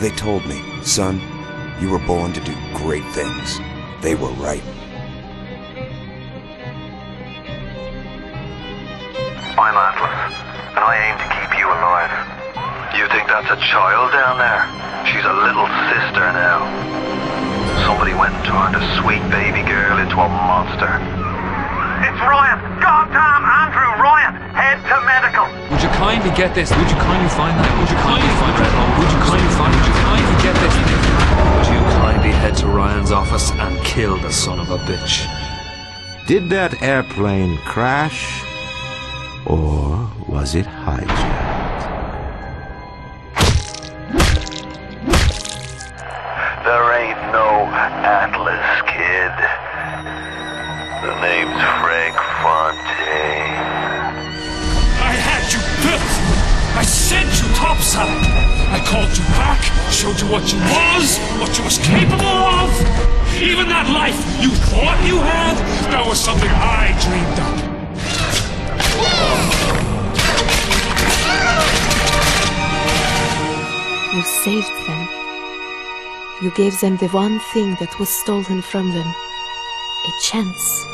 They told me, son, you were born to do great things. They were right. I'm Atlas, and I aim to keep you alive. You think that's a child down there? She's a little sister now. Somebody went and turned a sweet baby girl into a monster. It's Ryan! Goddamn Andrew Ryan! Head to medical! Would you kindly get this? Would you kindly find that? Would you kindly find Red Home? Would you kindly find it? Would you kindly get this? Would you kindly head to Ryan's office and kill the son of a bitch? Did that airplane crash? Or was it hijacked? There ain't no Atlas, kid. The name's Frank Fontaine. I had you built! I sent you topside! I called you back, showed you what you was capable of! Even that life you thought you had, that was something I dreamed up. You saved them. You gave them the one thing that was stolen from them. A chance.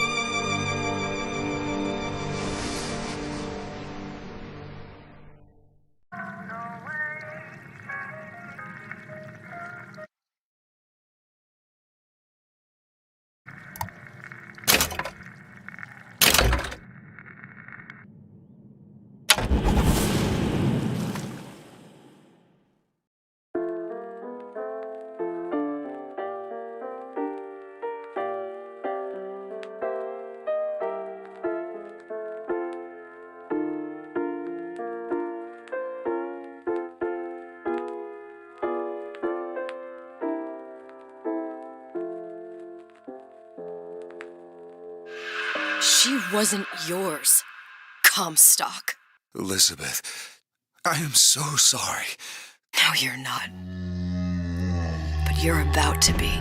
She wasn't yours, Comstock. Elizabeth, I am so sorry. No, you're not. But you're about to be.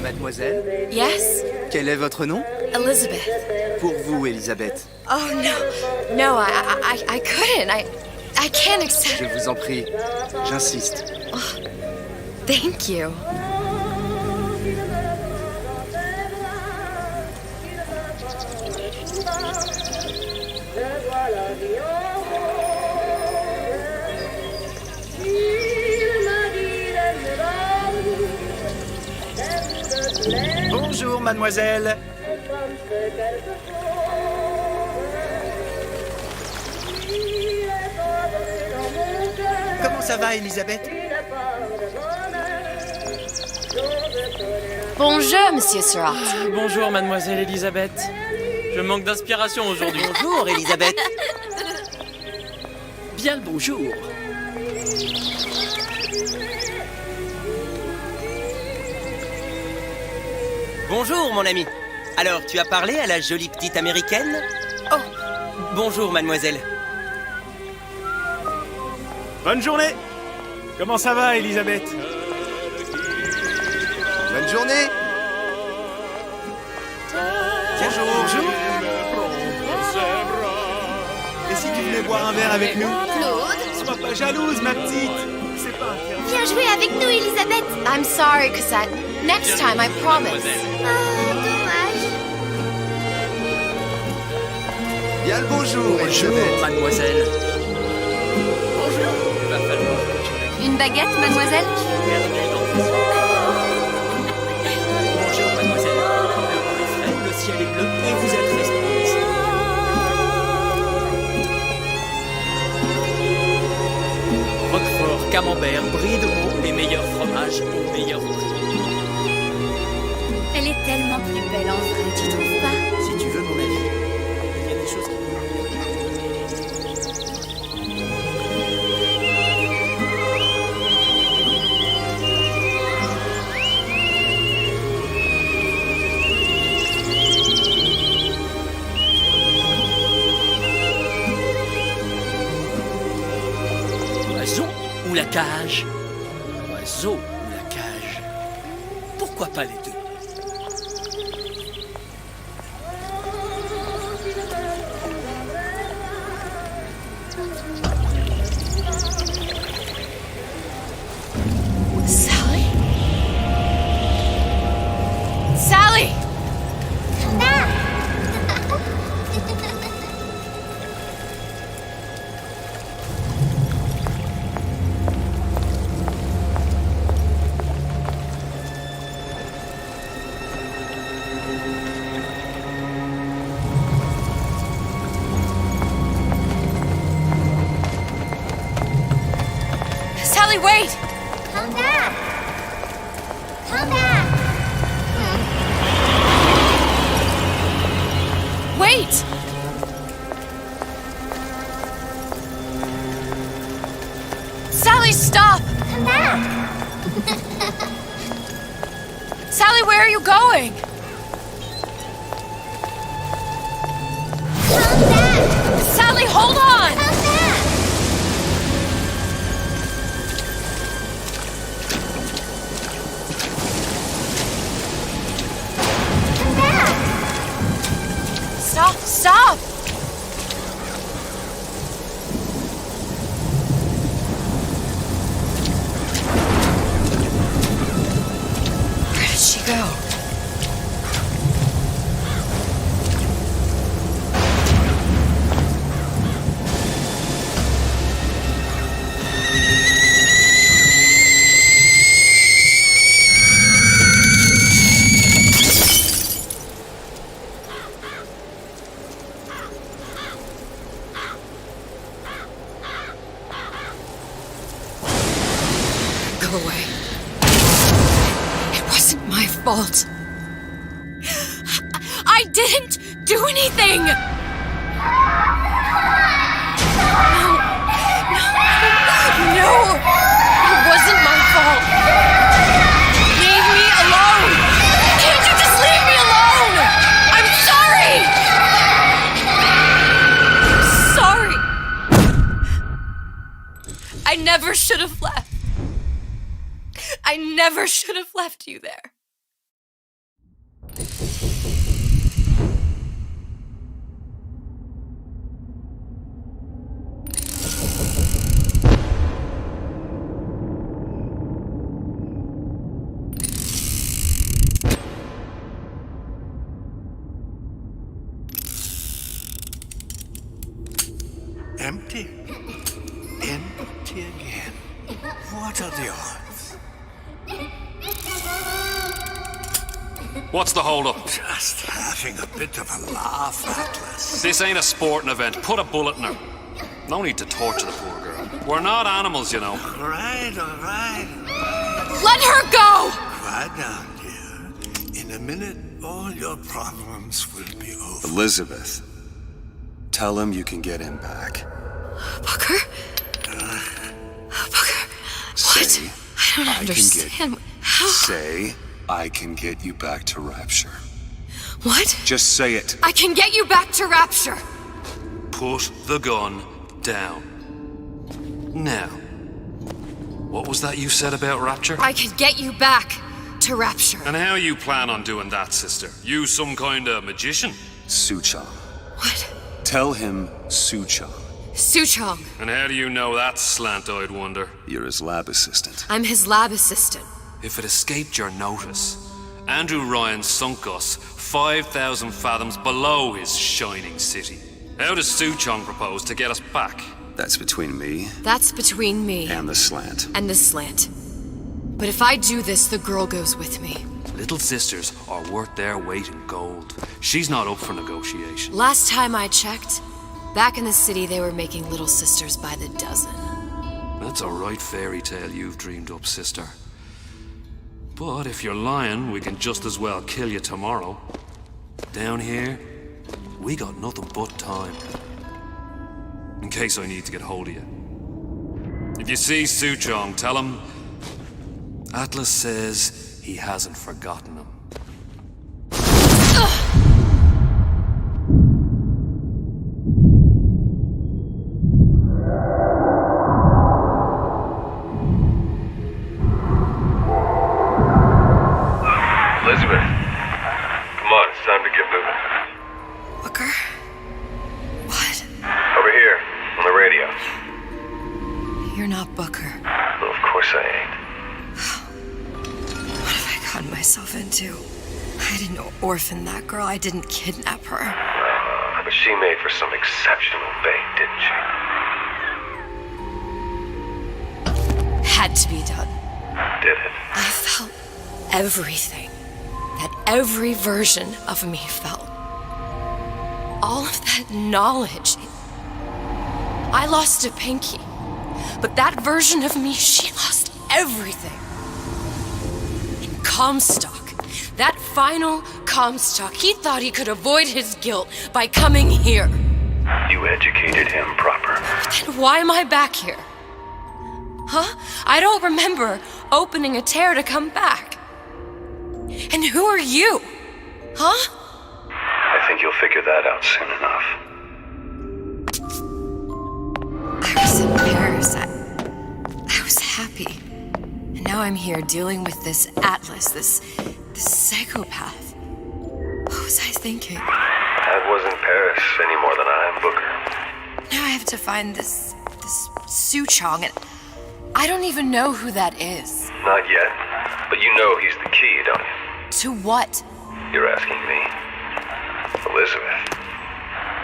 Mademoiselle? Yes? Quel est votre nom? Elizabeth. Pour vous, Elisabeth. Oh, no. No, I couldn't. I can't accept... Je vous en prie. J'insiste. Oh, thank you. Bonjour, mademoiselle. Comment ça va, Elisabeth? Bonjour, Monsieur Surratt. Bonjour, mademoiselle Elisabeth. Je manque d'inspiration aujourd'hui. Bonjour, Elisabeth. Bien le bonjour. Bonjour, mon ami. Alors, tu as parlé à la jolie petite américaine? Oh, bonjour, mademoiselle. Bonne journée! Comment ça va, Elisabeth? Bonne journée. Bonjour. Bonjour. Et si tu venais boire un verre avec nous? Claude? Sois pas jalouse, ma petite. C'est pas interdit. Viens jouer avec nous, Elisabeth. I'm sorry, Cosette. Next time, I promise. Dommage. Bien le bonjour, Bonjour, Elisabeth. mademoiselle. Bonjour. Il va falloir Une baguette, mademoiselle? Bonjour, mademoiselle. Le vent est frais, le ciel est bleu et vous êtes responsable. Roquefort, camembert, brie de veau, les meilleurs fromages au meilleur prix. Elle est tellement plus belle en vrai, tu trouves pas? Si tu veux mon avis, il y a des choses qui... cage? L'oiseau ou la cage? Pourquoi pas les deux? Sally? Sally! Come back! Sally, wait! Come back! Come back! Wait! Sally, stop! Come back! Sally, where are you going? Come back! Sally, hold on! Come back! Come back! Stop, stop! Where did she go? Go away. It wasn't my fault. I didn't do anything! No, it wasn't my fault. Leave me alone! Can't you just leave me alone? I'm sorry! I'm sorry. I never should have left. I never should have left you there. Empty? Empty again. What are the odds? What's the hold-up? Just having a bit of a laugh, Atlas. This ain't a sporting event. Put a bullet in her. No need to torture the poor girl. We're not animals, you know. All right. Let her go! Quiet down, dear. In a minute, all your problems will be over. Elizabeth, tell him you can get him back. Booker? Booker? What? Say, I don't understand. How? Say, I can get you back to Rapture. What? Just say it. I can get you back to Rapture. Put the gun down. Now, what was that you said about Rapture? I can get you back to Rapture. And how you plan on doing that, sister? You some kind of magician? Suchong. What? Tell him Suchong. Suchong. And how do you know that, slant-eyed wonder? You're his lab assistant. I'm his lab assistant. If it escaped your notice, Andrew Ryan sunk us 5,000 fathoms below his shining city. How does Suchong propose to get us back? That's between me That's between me and the slant. and the slant. But if I do this, the girl goes with me. Little sisters are worth their weight in gold. She's not up for negotiation. Last time I checked, back in the city they were making little sisters by the dozen. That's a right fairy tale you've dreamed up, sister. But if you're lying, we can just as well kill you tomorrow. Down here, we got nothing but time. In case I need to get hold of you. If you see Suchong, tell him Atlas says he hasn't forgotten him. orphan that girl. I didn't kidnap her. But she made for some exceptional bait, didn't she? Had to be done. Did it? I felt everything that every version of me felt. All of that knowledge. I lost a pinky, but that version of me, she lost everything. And Comstock, that final Comstock, he thought he could avoid his guilt by coming here. You educated him proper. Then why am I back here? Huh? I don't remember opening a tear to come back. And who are you? Huh? I think you'll figure that out soon enough. I was in Paris. I was happy. And now I'm here dealing with this Atlas, this psychopath. What was I thinking? That wasn't Paris any more than I am Booker. Now I have to find this Su Chong, and I don't even know who that is. Not yet, but you know he's the key, don't you? To what? You're asking me. Elizabeth,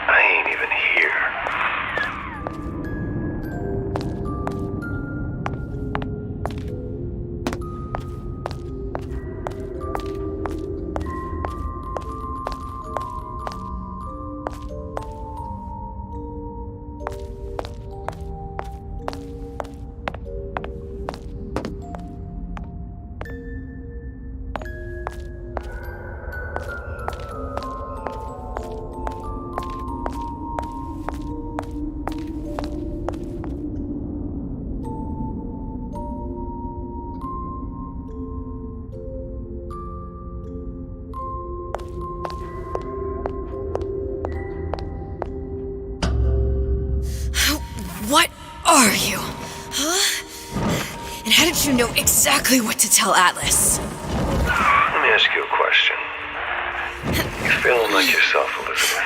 I ain't even here. What are you? Huh? And how did you know exactly what to tell Atlas? Let me ask you a question. You feeling like yourself, Elizabeth?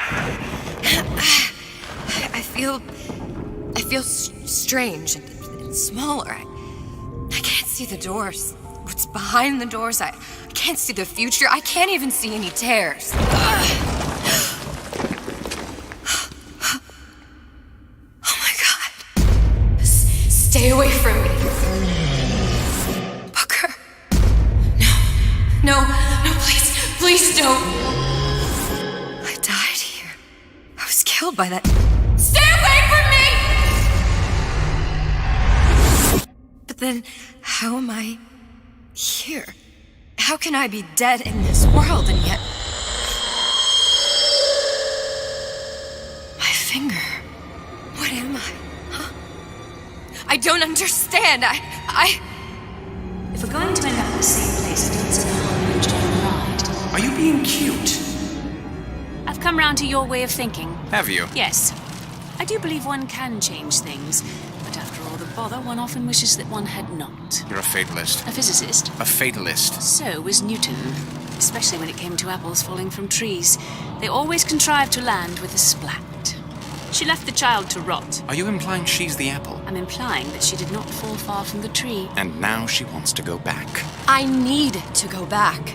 I feel strange and smaller. I can't see the doors. What's behind the doors? I can't see the future. I can't even see any tears. Stay away from me. Booker. No, please don't. I died here. I was killed by that. Stay away from me! But then, how am I here? How can I be dead in this world and yet... My finger. What am I? I don't understand. If we're going to end up in the same place, I don't see how I'm to ride. Are you being cute? I've come round to your way of thinking. Have you? Yes. I do believe one can change things, but after all the bother, one often wishes that one had not. You're a fatalist. A physicist. A fatalist. So was Newton, especially when it came to apples falling from trees. They always contrived to land with a splat. She left the child to rot. Are you implying she's the apple? I'm implying that she did not fall far from the tree. And now she wants to go back. I need to go back.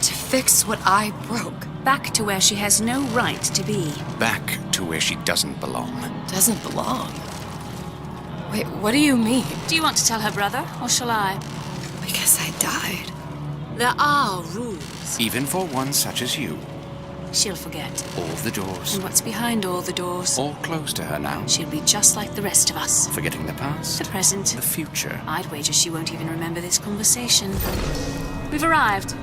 To fix what I broke. Back to where she has no right to be. Back to where she doesn't belong. Doesn't belong? Wait, what do you mean? Do you want to tell her brother, or shall I? Because I died. There are rules. Even for one such as you. She'll forget. All the doors. And what's behind all the doors? All closed to her now. She'll be just like the rest of us. Forgetting the past. The present. The future. I'd wager she won't even remember this conversation. We've arrived.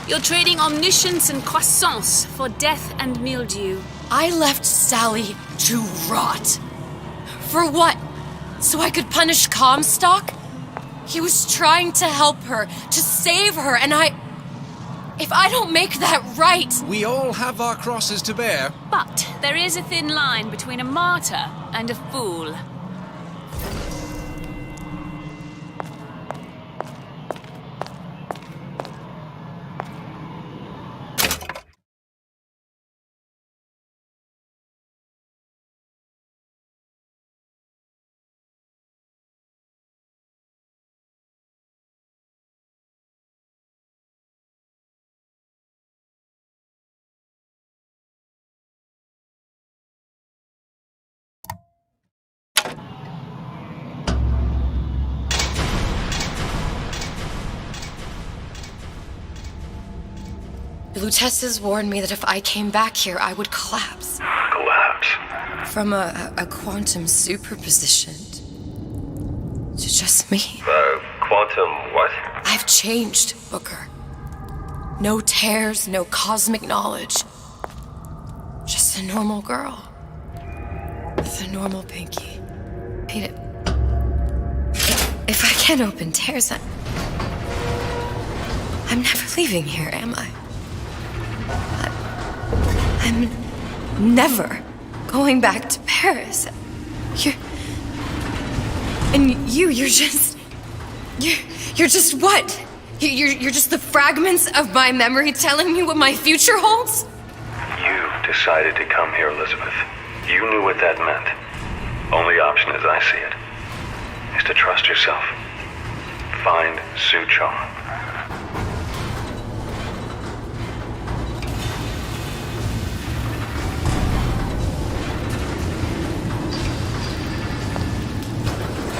You're trading omniscience and croissance for death and mildew. I left Sally to rot. For what? So I could punish Comstock? He was trying to help her, to save her, and if I don't make that right... We all have our crosses to bear. But there is a thin line between a martyr and a fool. The Lutesses warned me that if I came back here, I would collapse. Collapse? From a quantum superposition to just me. Quantum what? I've changed, Booker. No tears, no cosmic knowledge. Just a normal girl. With a normal pinky. Hate it. If I can't open tears, I'm never leaving here, am I? I'm never going back to Paris. You're just what? You're just the fragments of my memory telling me what my future holds? You decided to come here, Elizabeth. You knew what that meant. Only option, as I see it, is to trust yourself. Find Sue Chong.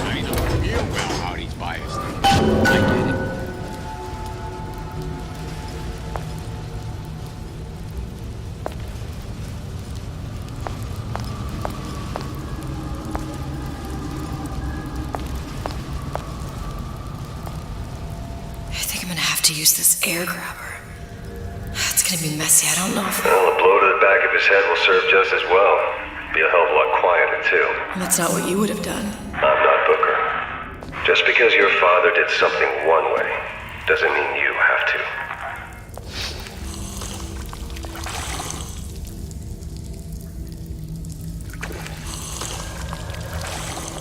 I know real well how these biased things. I get it. To use this air grabber. It's gonna be messy. I don't know if... Well, a blow to the back of his head will serve just as well. Be a hell of a lot quieter, too. That's not what you would have done. I'm not Booker. Just because your father did something one way, doesn't mean you have to.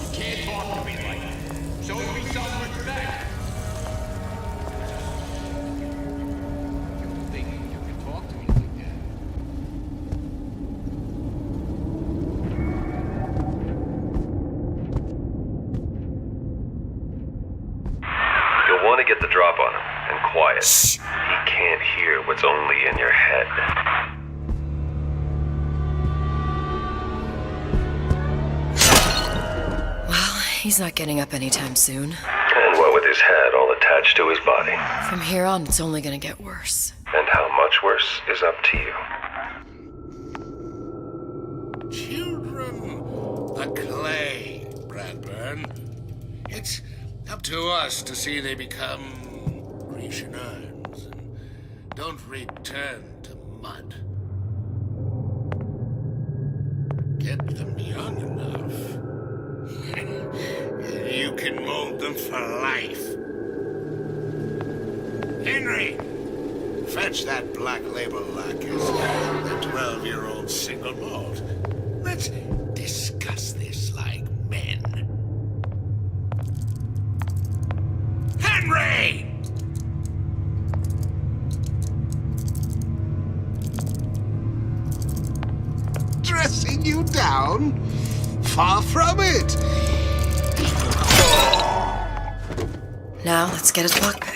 You can't talk to me like that. Show me some respect. Want to get the drop on him, and quiet. Shh. He can't hear what's only in your head. Well, he's not getting up anytime soon. And what with his head all attached to his body? From here on, it's only gonna get worse. And how much worse is up to you. Children, the clay, Bradburn. It's up to us to see they become Grecian urns and don't return to mud. Get them young enough. You can mold them for life. Henry, fetch that black label lacquers, the 12-year-old single malt. Let's discuss this like men. Henry! Dressing you down? Far from it! Now, let's get his lockpick.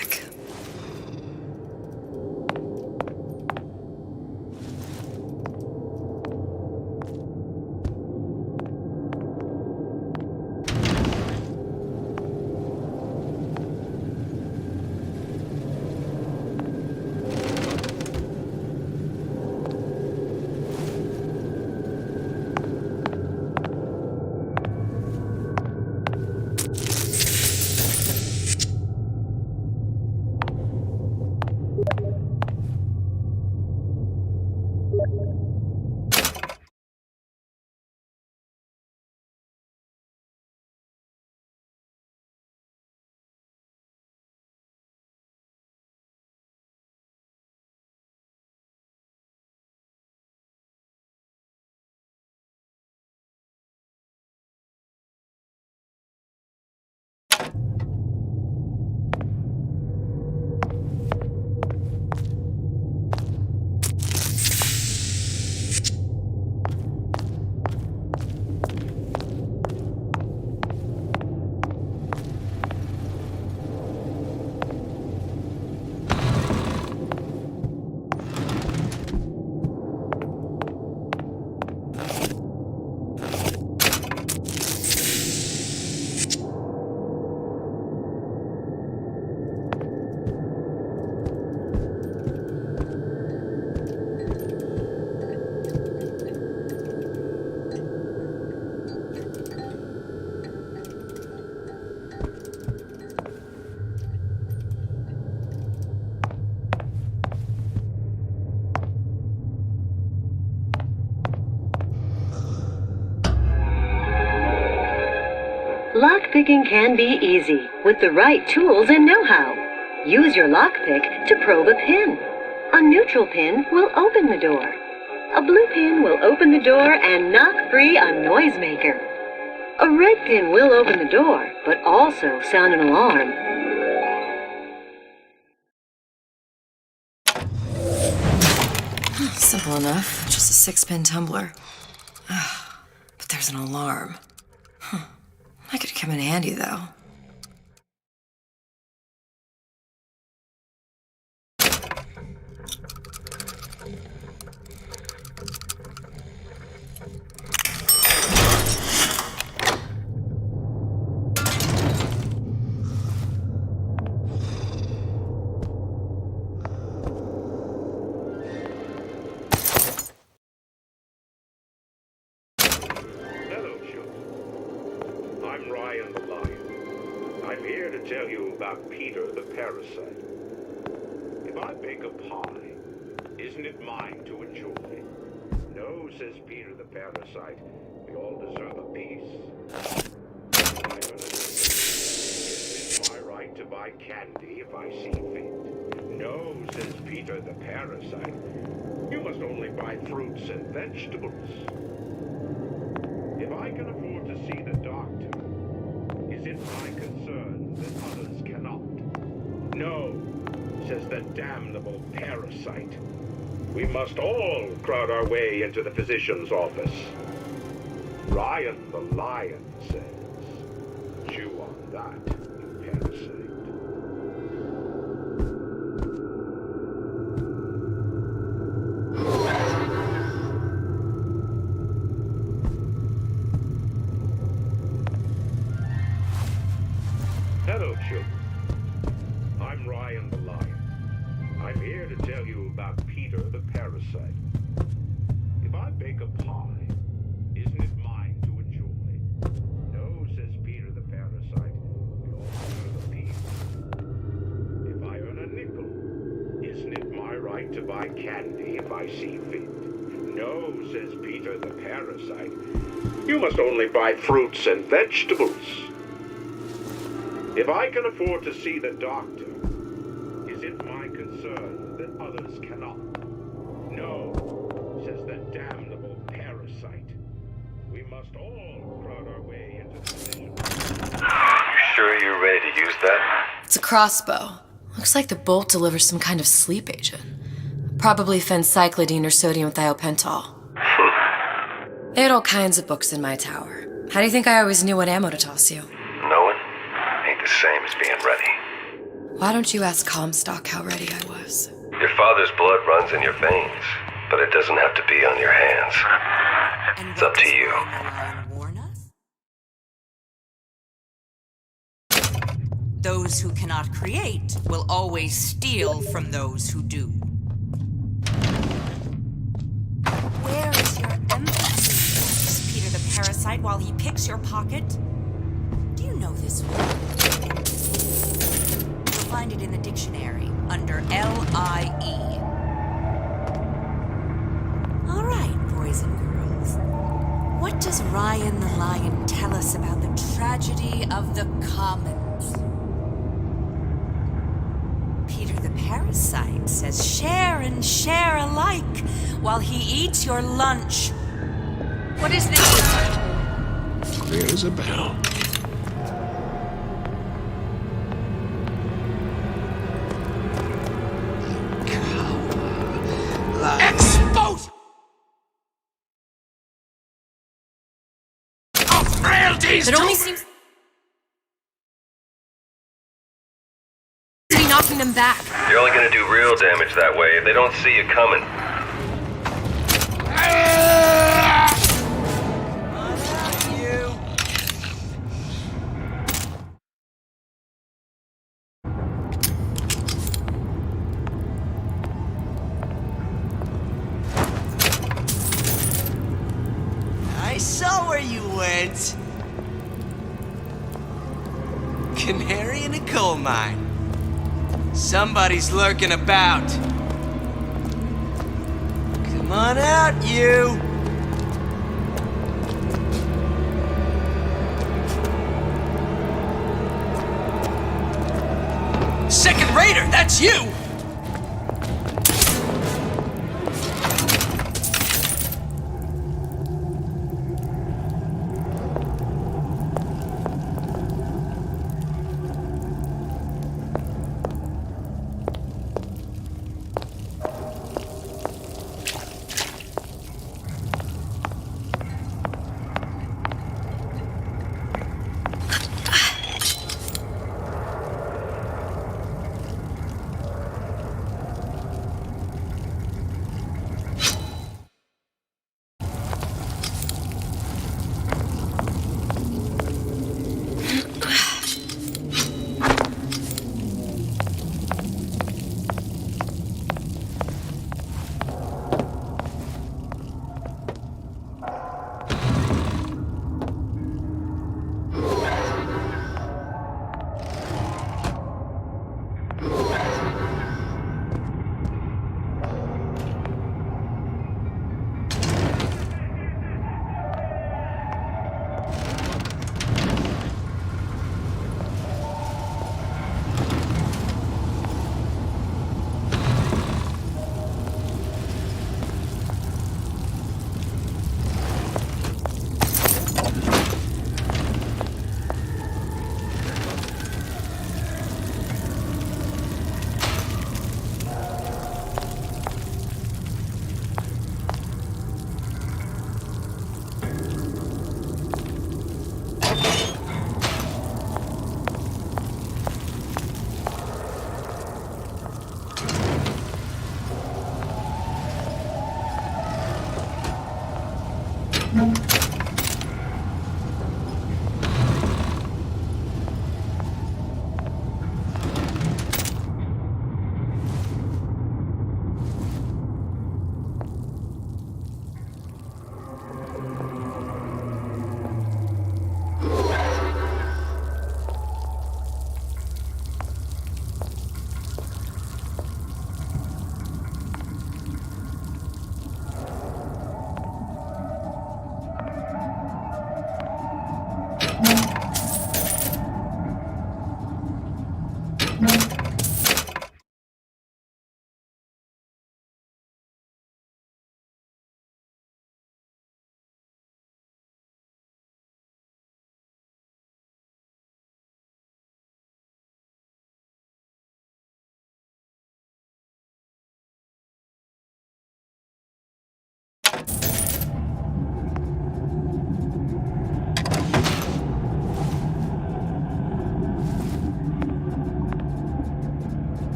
Lockpicking can be easy with the right tools and know-how. Use your lockpick to probe a pin. A neutral pin will open the door. A blue pin will open the door and knock free a noisemaker. A red pin will open the door, but also sound an alarm. Simple enough. Just a 6-pin tumbler. But there's an alarm. That could come in handy, though. Tell you about Peter the parasite. If I bake a pie, isn't it mine to enjoy? No, says Peter the parasite. We all deserve a piece. Is it my right to buy candy if I see fit? No, says Peter the parasite. You must only buy fruits and vegetables. If I can afford to see the doctor, is it my concern that others cannot? No, says the damnable parasite. We must all crowd our way into the physician's office. Ryan the lion says, chew on that, you parasite. Hello, children. I'm Ryan the Lion. I'm here to tell you about Peter the parasite. If I bake a pie, isn't it mine to enjoy? No, says Peter the parasite. We all deserve a piece. If I earn a nickel, isn't it my right to buy candy if I see fit? No, says Peter the parasite. You must only buy fruits and vegetables. If I can afford to see the doctor, is it my concern that others cannot? No, says the damnable parasite. We must all crowd our way into the physician. You sure you're ready to use that? It's a crossbow. Looks like the bolt delivers some kind of sleep agent. Probably phencyclidine or sodium thiopental. They had all kinds of books in my tower. How do you think I always knew what ammo to toss you? Knowing ain't the same as being ready. Why don't you ask Comstock how ready I was? Your father's blood runs in your veins, but it doesn't have to be on your hands. It's up to you. Those who cannot create will always steal from those who do. Where is your empathy, says Peter the parasite, while he picks your pocket? Do you know this word? You'll find it in the dictionary under L-I-E. All right, boys and girls. What does Ryan the Lion tell us about the tragedy of the commons? Peter the parasite says share and share alike while he eats your lunch. What is this? Clear as a bell. Expose! Of frailties! It only seems to be knocking them back. You're only gonna do real damage that way if they don't see you coming. I saw where you went. Canary in a coal mine. Somebody's lurking about. Come on out, you. Second Raider, that's you!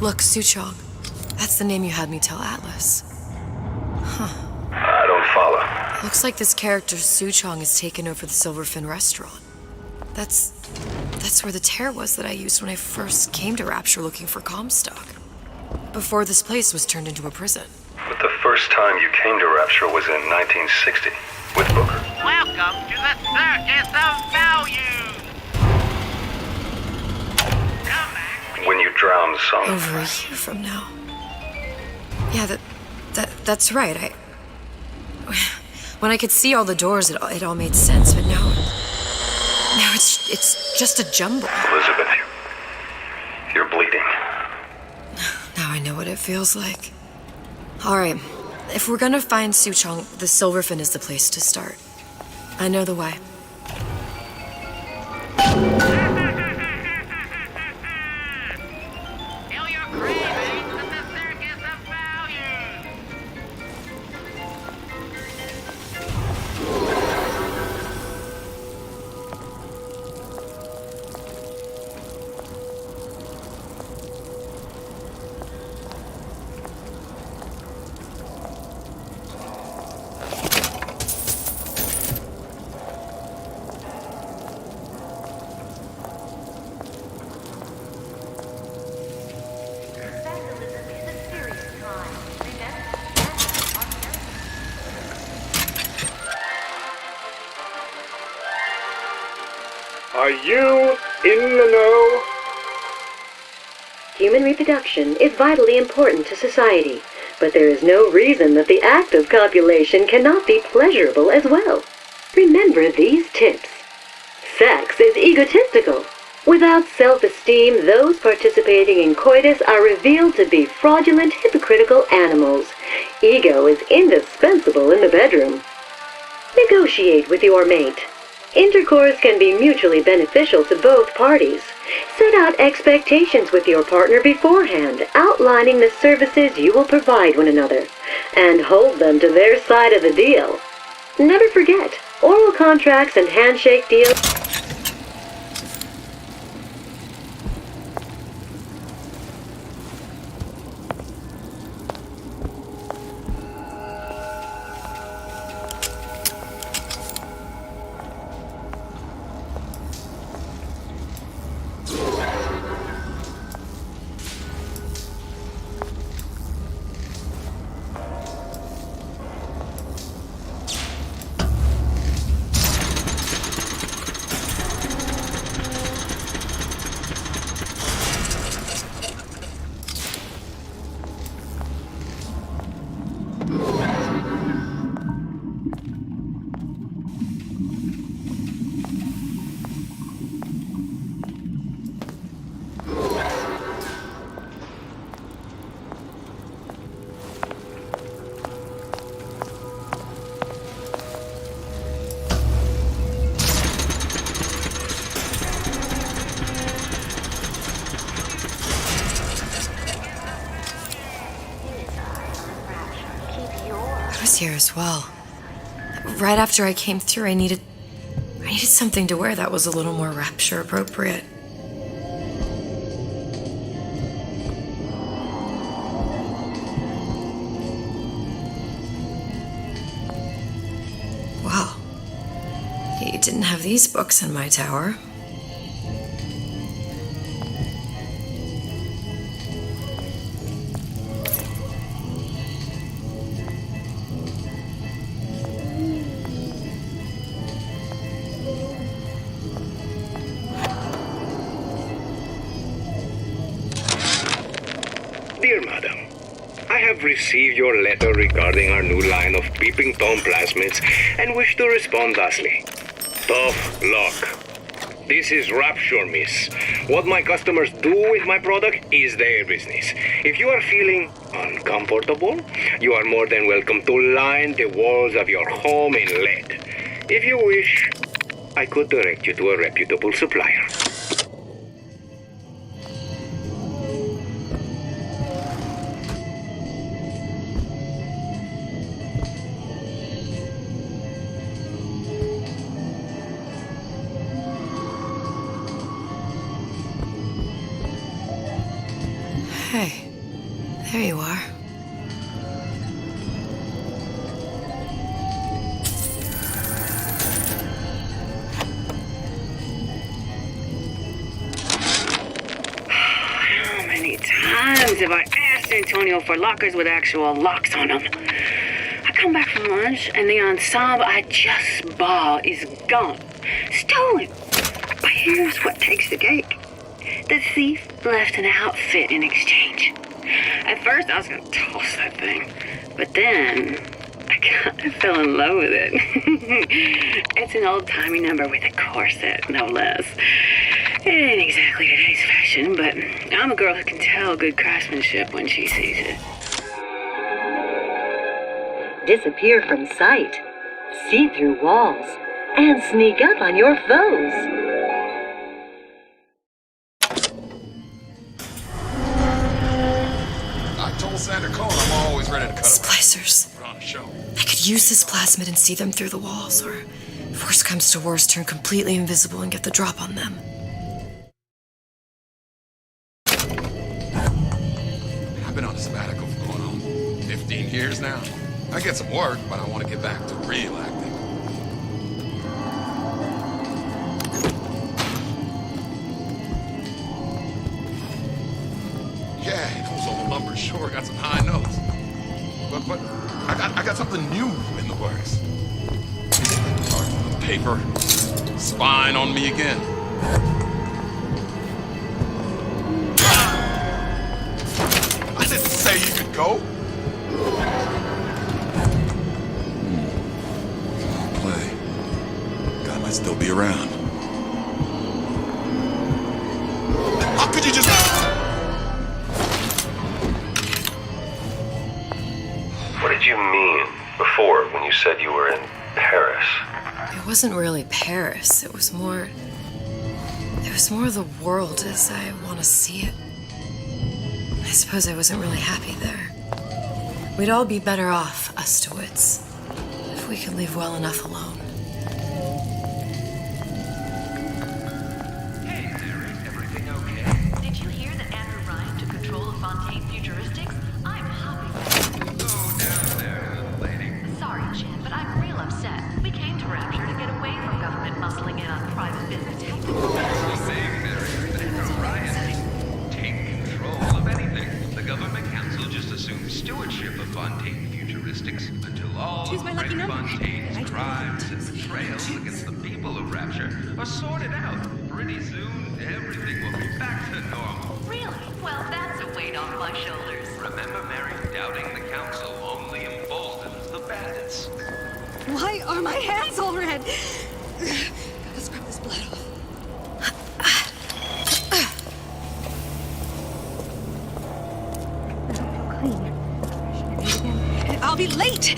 Look, Suchong. That's the name you had me tell Atlas. Huh. I don't follow. Looks like this character Suchong has taken over the Silverfin restaurant. That's where the tear was that I used when I first came to Rapture looking for Comstock. Before this place was turned into a prison. But the first time you came to Rapture was in 1960, with Booker. Welcome to the Circus of Values! When you drowned some. Over a year from now. Yeah, that's right. When I could see all the doors, it all made sense, but now it's just a jumble. Elizabeth, you're bleeding. Now I know what it feels like. All right, if we're gonna find Suchong, the Silverfin is the place to start. I know the way. Are you in the know? Human reproduction is vitally important to society, but there is no reason that the act of copulation cannot be pleasurable as well. Remember these tips. Sex is egotistical. Without self-esteem, those participating in coitus are revealed to be fraudulent, hypocritical animals. Ego is indispensable in the bedroom. Negotiate with your mate. Intercourse can be mutually beneficial to both parties. Set out expectations with your partner beforehand, outlining the services you will provide one another, and hold them to their side of the deal. Never forget, oral contracts and handshake deals. Here as well. Right after I came through, I needed something to wear that was a little more rapture appropriate. Well, you didn't have these books in my tower. Dear Madam, I have received your letter regarding our new line of peeping Tom plasmids and wish to respond thusly. Tough luck. This is Rapture, miss. What my customers do with my product is their business. If you are feeling uncomfortable, you are more than welcome to line the walls of your home in lead. If you wish, I could direct you to a reputable supplier. Hey, there you are. How many times have I asked Antonio for lockers with actual locks on them? I come back from lunch and the ensemble I just bought is gone. Stolen. But here's what takes the cake. The thief left an outfit in exchange. At first, I was going to toss that thing, but then I kind of fell in love with it. It's an old-timey number with a corset, no less. It ain't exactly today's fashion, but I'm a girl who can tell good craftsmanship when she sees it. Disappear from sight, see through walls, and sneak up on your foes. Santa Cone, I'm always ready to cut Splicers. on a show. I could use this plasmid and see them through the walls, or if worse comes to worse, turn completely invisible and get the drop on them. I've been on a sabbatical for going on 15 years now. I get some work, but I want to get back to real acting. Yeah, those old numbers sure got some high notes. But I got something new in the works. Paper, spying on me again. I didn't say you could go. Play. Guy might still be around. How could you just... What did you mean before when you said you were in Paris? It wasn't really Paris. It was more the world as I want to see it. I suppose I wasn't really happy there. We'd all be better off, us to wits, if we could leave well enough alone. Hey, Mary, everything okay? Did you hear that Andrew Ryan took control of Fontaine Futuristics? I'm happy. Go down there, little lady. Sorry, Jen, but I'm real upset. We came to Rapture to get away from government muscling in on private business. Saying, Mary, that Ryan take control of anything. The government council just assumed stewardship of Fontaine Futuristics until all of Fred Fontaine's crimes and betrayals against the people of Rapture are sorted out. Pretty soon, everything will be back to normal. Really? Well, that's a weight off my shoulders. Remember, Mary, doubting the council only emboldens the bandits. Why are my hands all red? Gotta scrub this blood off. I'll be late!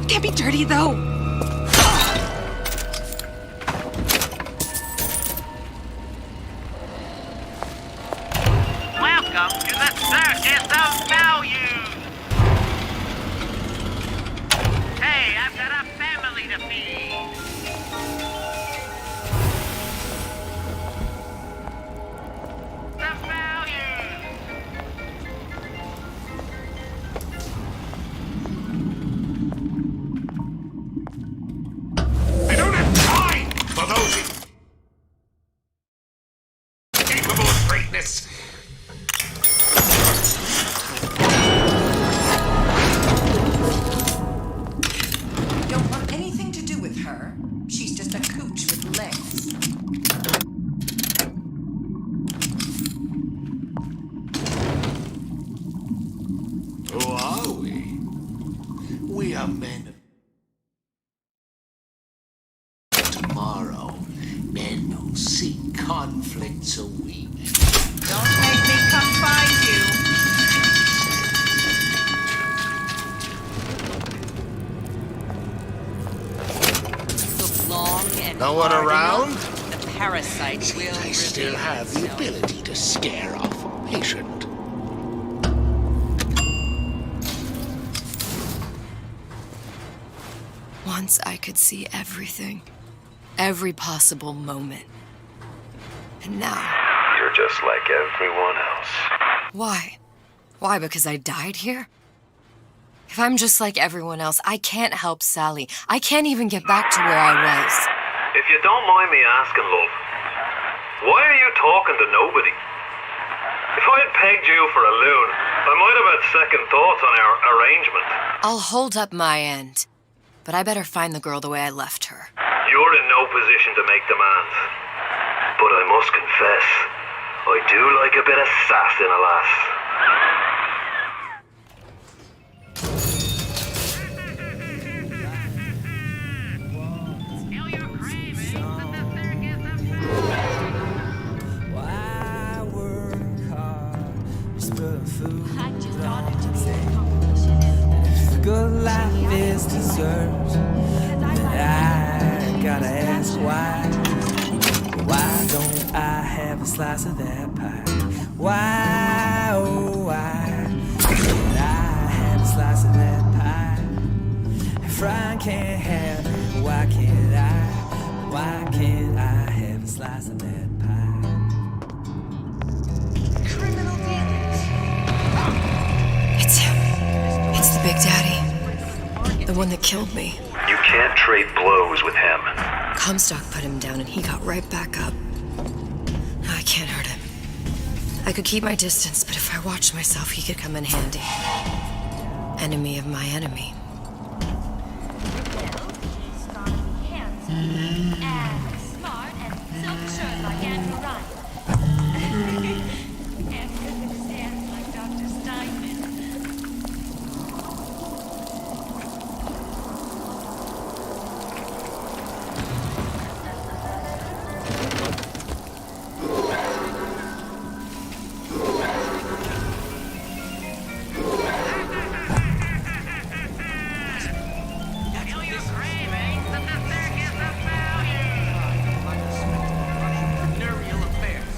Can't be dirty, though! Welcome to the Circus of Value! Hey, I've got a family to feed! The Value! I don't have time for those incapable of greatness. Don't want anything to do with her. She's just a cooch with legs. Who are we? We are men of tomorrow. Men who seek conflict so we may. Don't make me come find you. Look long and No one hard around? enough, the parasite will I still reveal have the itself. ability to scare off a patient. Once I could see everything. Every possible moment. And now... You're just like everyone else. Why? Why, because I died here? If I'm just like everyone else, I can't help Sally. I can't even get back to where I was. If you don't mind me asking, love, why are you talking to nobody? If I had pegged you for a loon, I might have had second thoughts on our arrangement. I'll hold up my end. But I better find the girl the way I left her. You're in no position to make demands. But I must confess, I do like a bit of sass in a lass. Good life is dessert. I gotta ask why. Why don't I have a slice of that pie? Why, oh why don't I have a slice of that pie? If Ryan can't have it, why can't I? Why can't I have a slice of that pie? Criminal dealings. It's him. It's the Big Daddy. The one that killed me. You can't trade blows with him. Comstock put him down and he got right back up. No, I can't hurt him. I could keep my distance, but if I watched myself, he could come in handy. Enemy of my enemy. He's gonna be handsome and smart and so Punctured like Andrew Ryan. And physics stands like Dr. Steinman. Entrepreneurial affairs.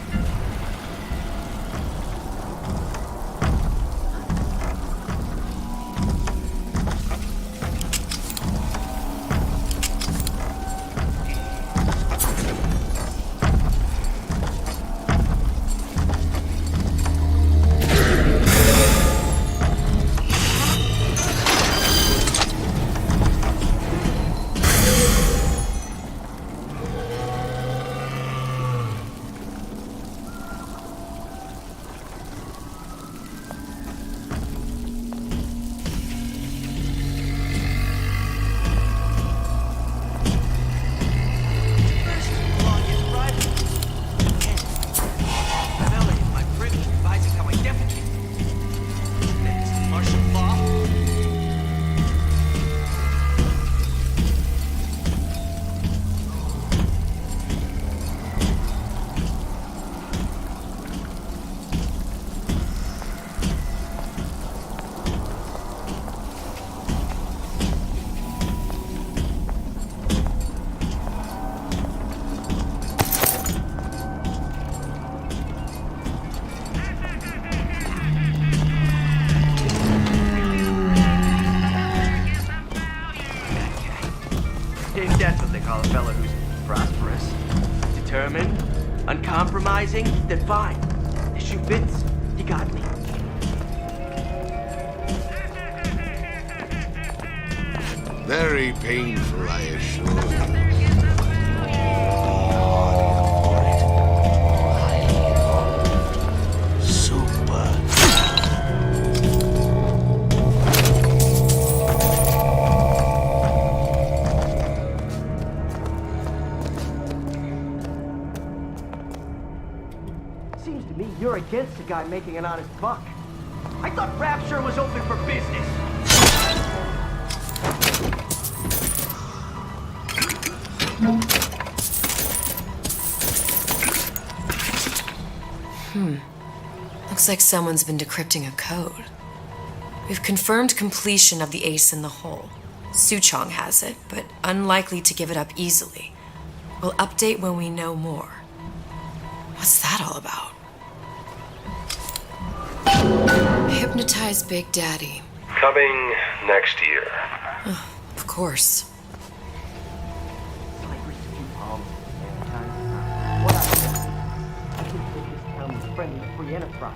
If that's what they call a fella who's prosperous, determined, uncompromising, then fine. The shoe fits. You got me. Very painful, I assure you. Seems to me you're against a guy making an honest buck. I thought Rapture was open for business. Looks like someone's been decrypting a code. We've confirmed completion of the ace in the hole. Suchong has it, but unlikely to give it up easily. We'll update when we know more. What's that all about? Hypnotize Big Daddy. Coming next year. Of course. Friendly free enterprise.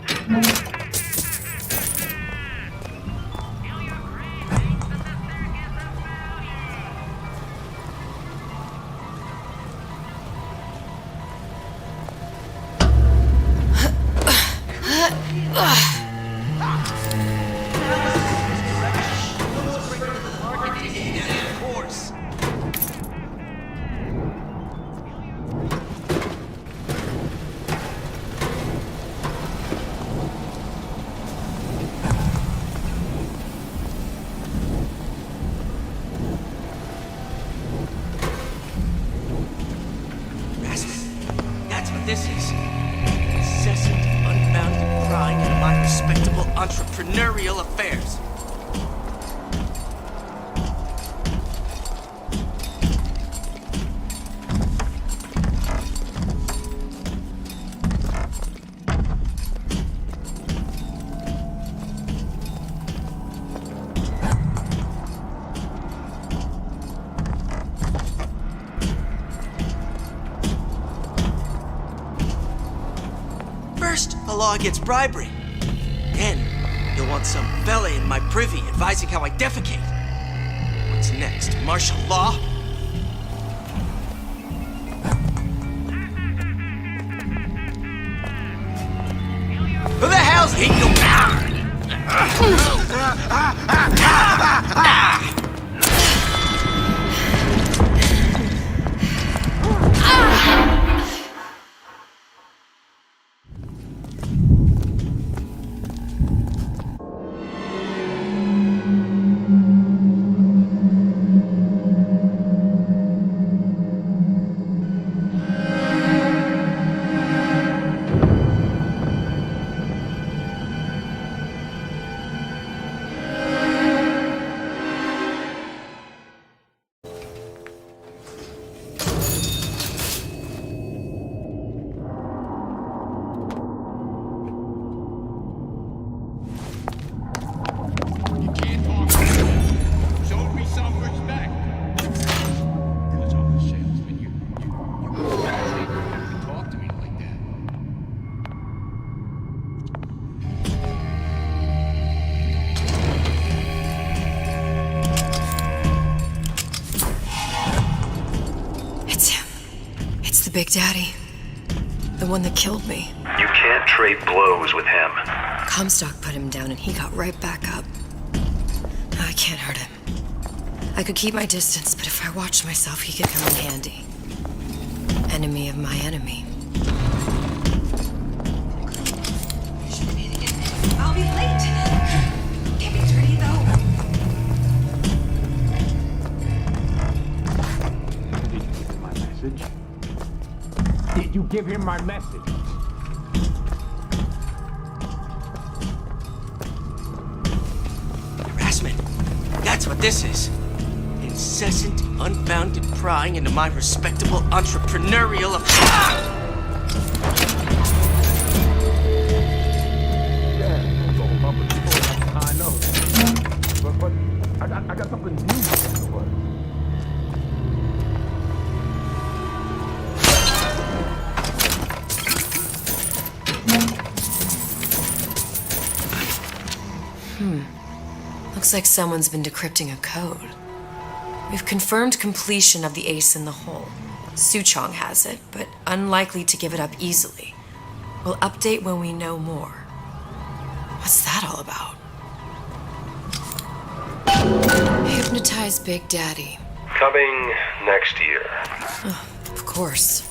That's what this is. Incessant, unbounded prying into my respectable entrepreneurial affairs. First, the law against bribery. Then, you'll want some fella in my privy advising how I defecate. What's next? Martial law? Who the hell's he? Big Daddy. The one that killed me. You can't trade blows with him. Comstock put him down and he got right back up. I can't hurt him. I could keep my distance, but if I watched myself, he could come in handy. Enemy of my enemy. I'll be late. Get me ready, though. My message? Did you give him my message? Harassment. That's what this is. Incessant, unbounded prying into my respectable entrepreneurial I know. But I got something new for us. Looks like someone's been decrypting a code. We've confirmed completion of the ace in the hole. Suchong has it, but unlikely to give it up easily. We'll update when we know more. What's that all about? Hypnotize Big Daddy. Coming next year. Oh, of course.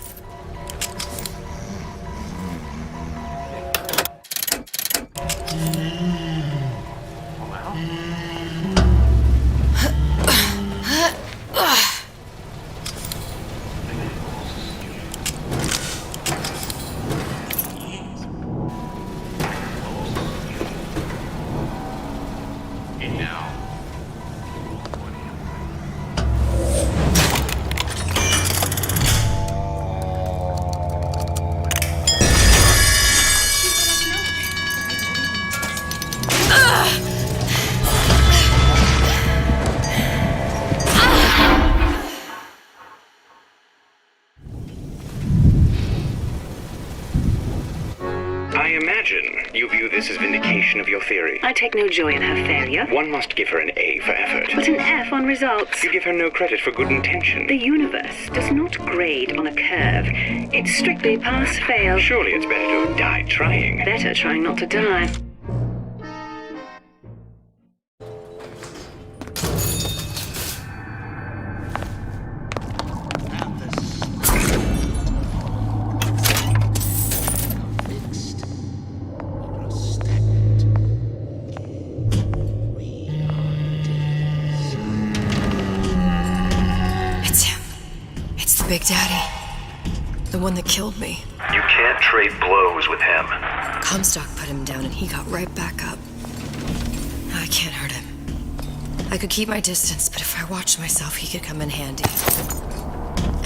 I imagine you view this as vindication of your theory. I take no joy in her failure. One must give her an A for effort. But an F on results. You give her no credit for good intention. The universe does not grade on a curve. It's strictly pass-fail. Surely it's better to have died trying. Better trying not to die. Big Daddy. The one that killed me. You can't trade blows with him. Comstock put him down and he got right back up. I can't hurt him. I could keep my distance, but if I watched myself, he could come in handy.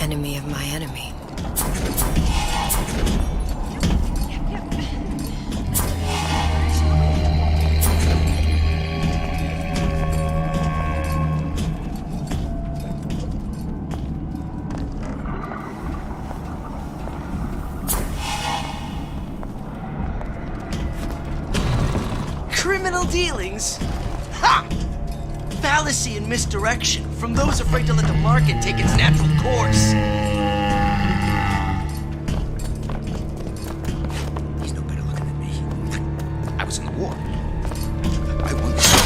Enemy of my enemy. Criminal dealings? Ha! Fallacy and misdirection from those afraid to let the market take its natural course. He's no better looking than me. I was in the war. I won this.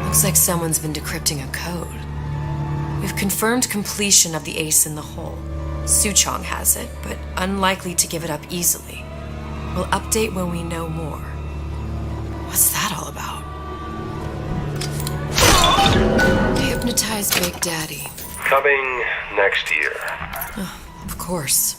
Looks like someone's been decrypting a code. We've confirmed completion of the ace in the hole. Suchong has it, but unlikely to give it up easily. We'll update when we know more. What's that all about? Hypnotize Big Daddy. Coming next year. Oh, of course.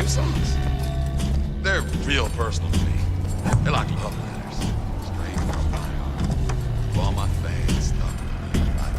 your songs. They're real personal to me. They're like love letters, straight from my heart. To all my fans stuck with me like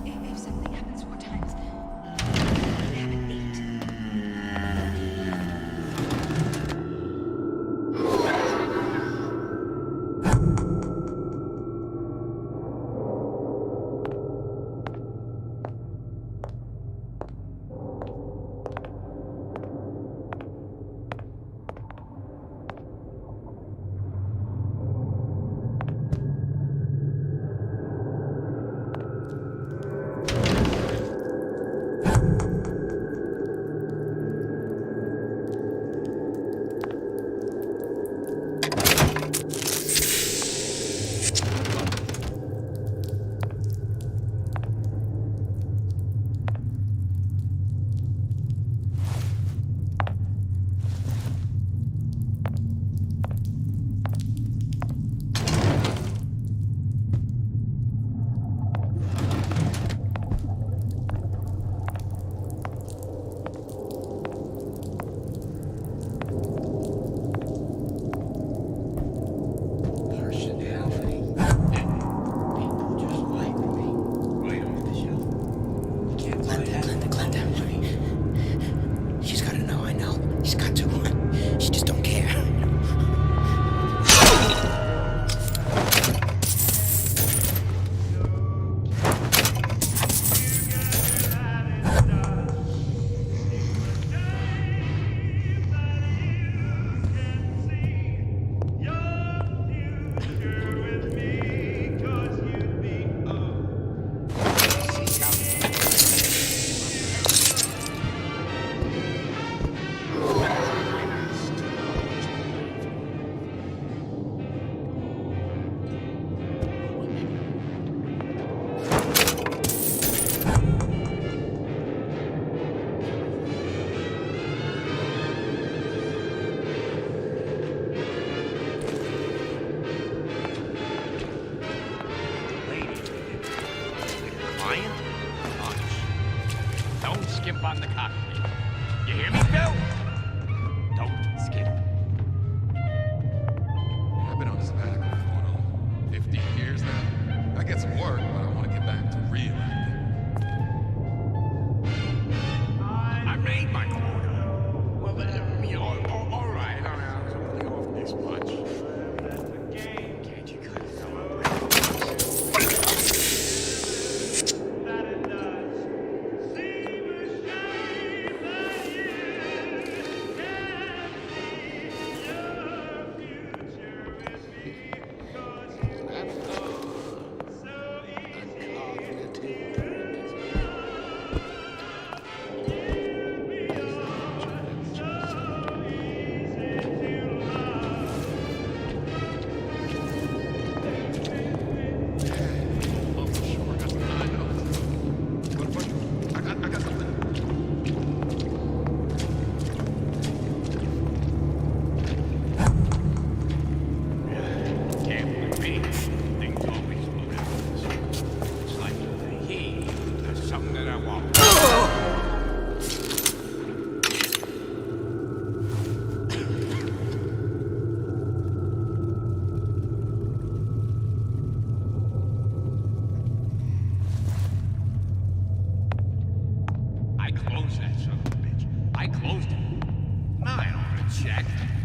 If something happens 4 times, I haven't ate. Personality. People just like me. Right off the shelf. You can't find that. Glenda, honey. She's gotta know, I know. She's got to. She just don't care. Don't skimp on the cockpit. You hear me, Phil? Don't skimp. I've been on a sabbatical for going on 15 years now. I get some work, but I want to get back to real acting. I made my quota. Well, all right. I was only off this much. Can't you cut it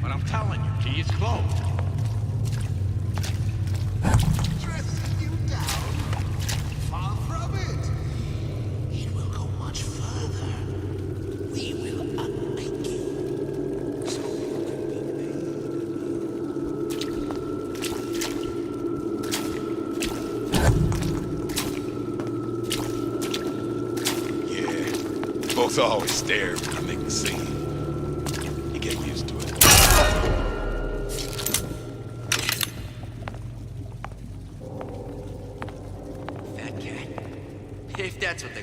But I'm telling you, key is closed. Dressing you down? Far from it. It will go much further. We will unmake you. So you can be made. Yeah. Folks always stare when I make the scene. You get used to it.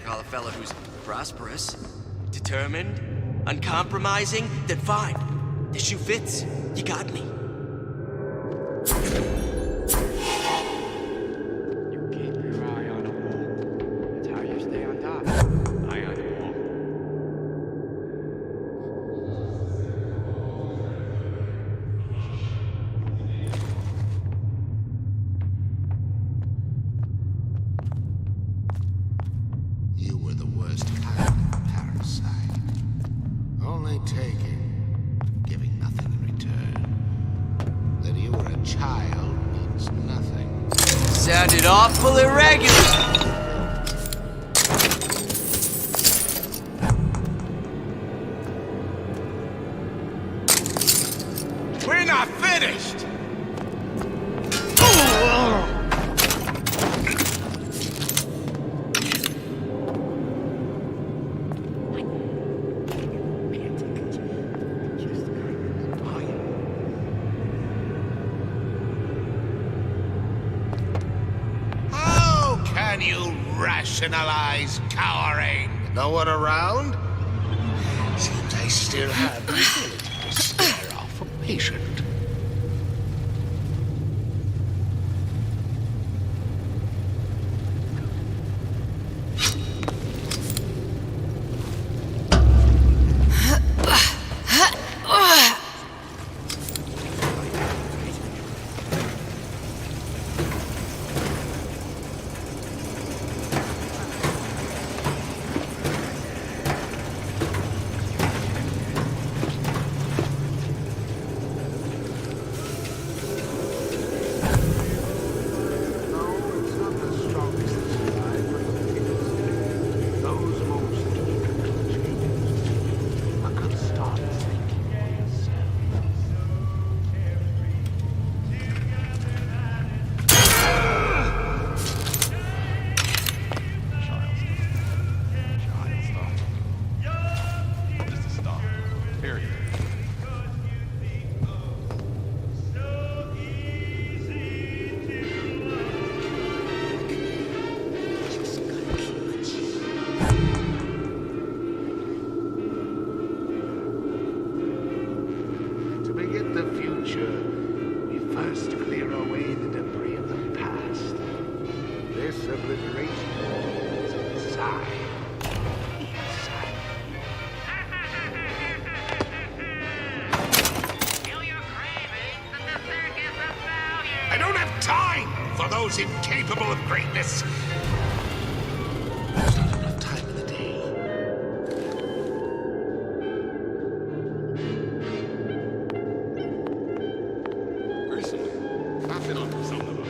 call a fella who's prosperous, determined, uncompromising, then fine. The shoe fits. You got me. You keep your eye on the wall. That's how you stay on top. Eye on the wall. You were the worst kind of parasite. Only taking, giving nothing in return. That you were a child means nothing. Sounded awful irregular. We're not finished! How can you rationalize cowering? No one around? Seems I still have the ability to scare off a patient. To begin the future, we first clear away the debris of the past. This obliteration is inside. I don't have time for those incapable of greatness. There's not enough time in the day. Recently, I've been on something about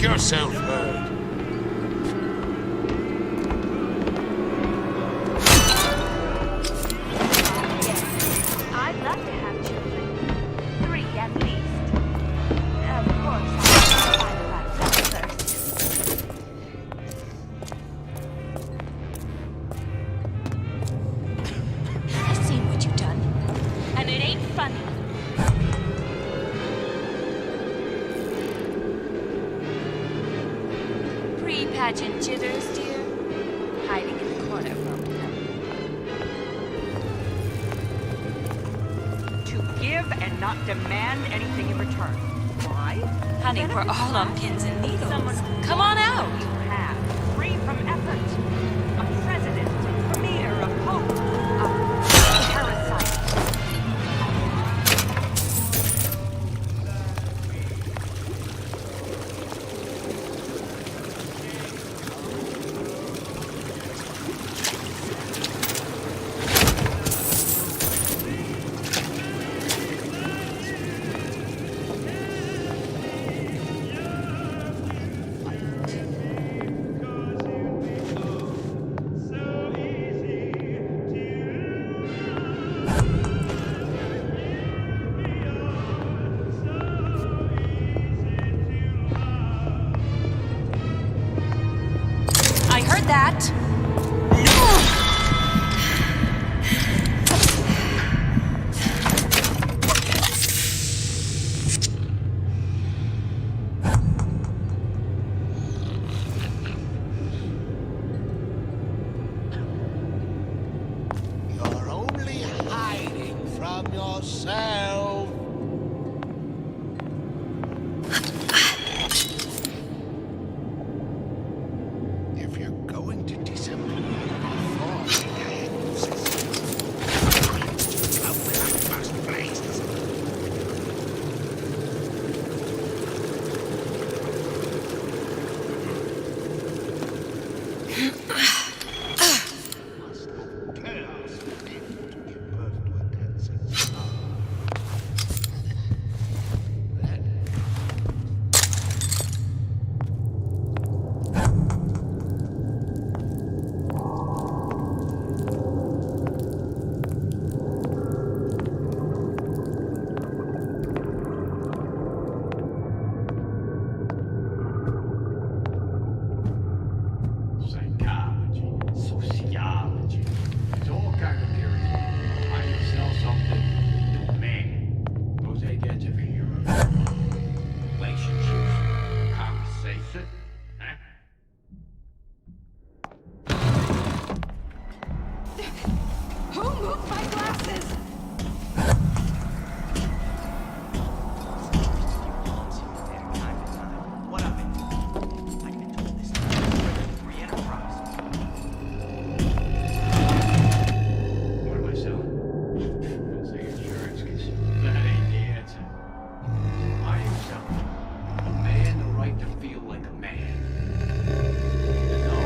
yourself heard. I'd love to have children. 3 at least. Of course, I'll find about that first. I've seen what you've done, and it ain't funny. Pre-pageant jitters, dear. Hiding in the corner won't help. To give and not demand anything in return. Why? Honey, we're all on pins and needles. Come on out. You have, free from effort. A president, a premier, a pope, a parasite. I heard that. You're only hiding from yourself. If you're going to disappear before the ends, out with our first place. Psychology, sociology. It's all kind of theories. How you sell something to a man. Those ain't gets every year. Relationships, conversation. Huh? Who moved my glasses? What of it? I've been told this is a free enterprise. What am I selling? Don't say insurance, 'cause that ain't the answer. I am selling a man the right to feel like a man. You know?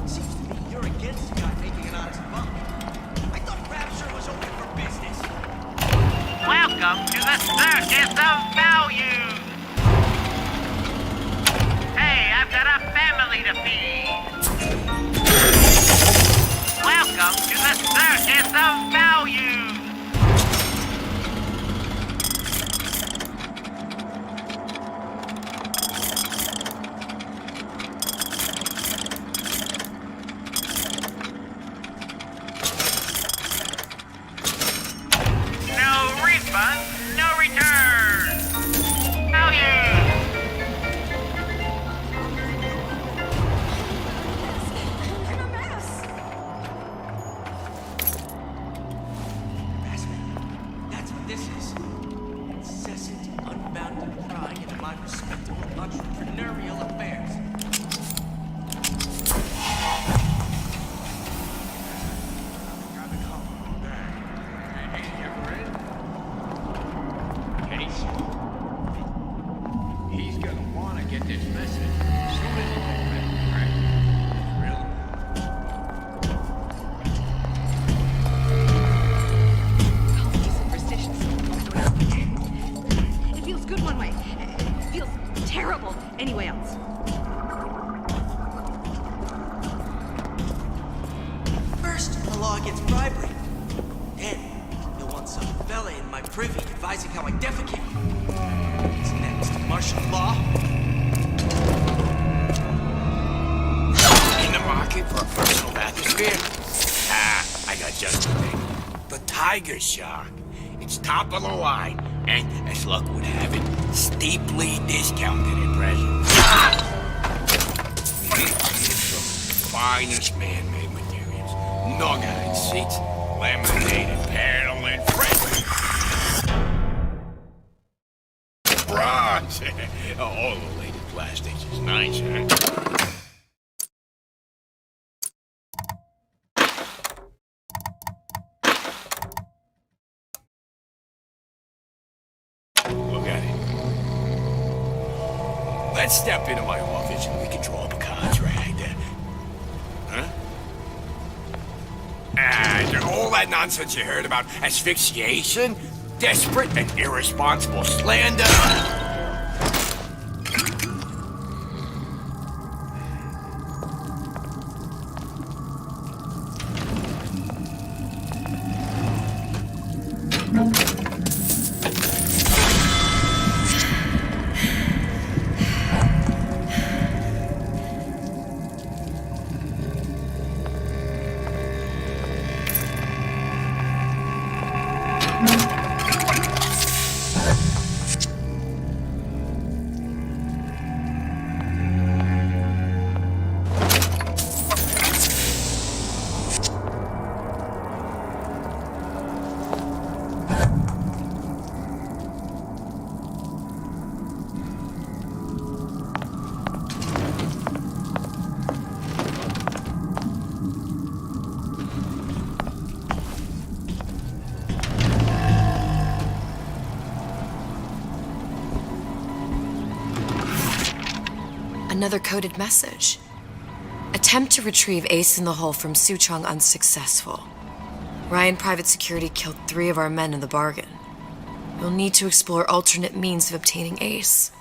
Seems to me you're against the guy making an honest buck. I thought Rapture was open for business. Welcome to the circus of value. Hey, I've got a family to feed. Welcome to the circus of value. No refund, no return. Value. get this message as soon as it's open, right? Real Call me superstitious. It feels good one way. It feels terrible anyway else. First, the law gets bribery. Then, you'll want some fella in my privy advising how I defecate. What's next? Martial law? In the market for a personal bathysphere? I got just the thing. The tiger shark. It's top of the line, and as luck would have it, steeply discounted at present. It's the finest man-made materials. Gnocchi seats, laminated panel, and friendly. Bronze! All the latest plastics is nice, huh? Look at it. Let's step into my office and we can draw up a contract. Huh? All that nonsense you heard about asphyxiation, desperate and irresponsible slander. Another coded message. Attempt to retrieve Ace in the Hole from Suchong unsuccessful. Ryan Private Security killed 3 of our men in the bargain. You'll need to explore alternate means of obtaining Ace.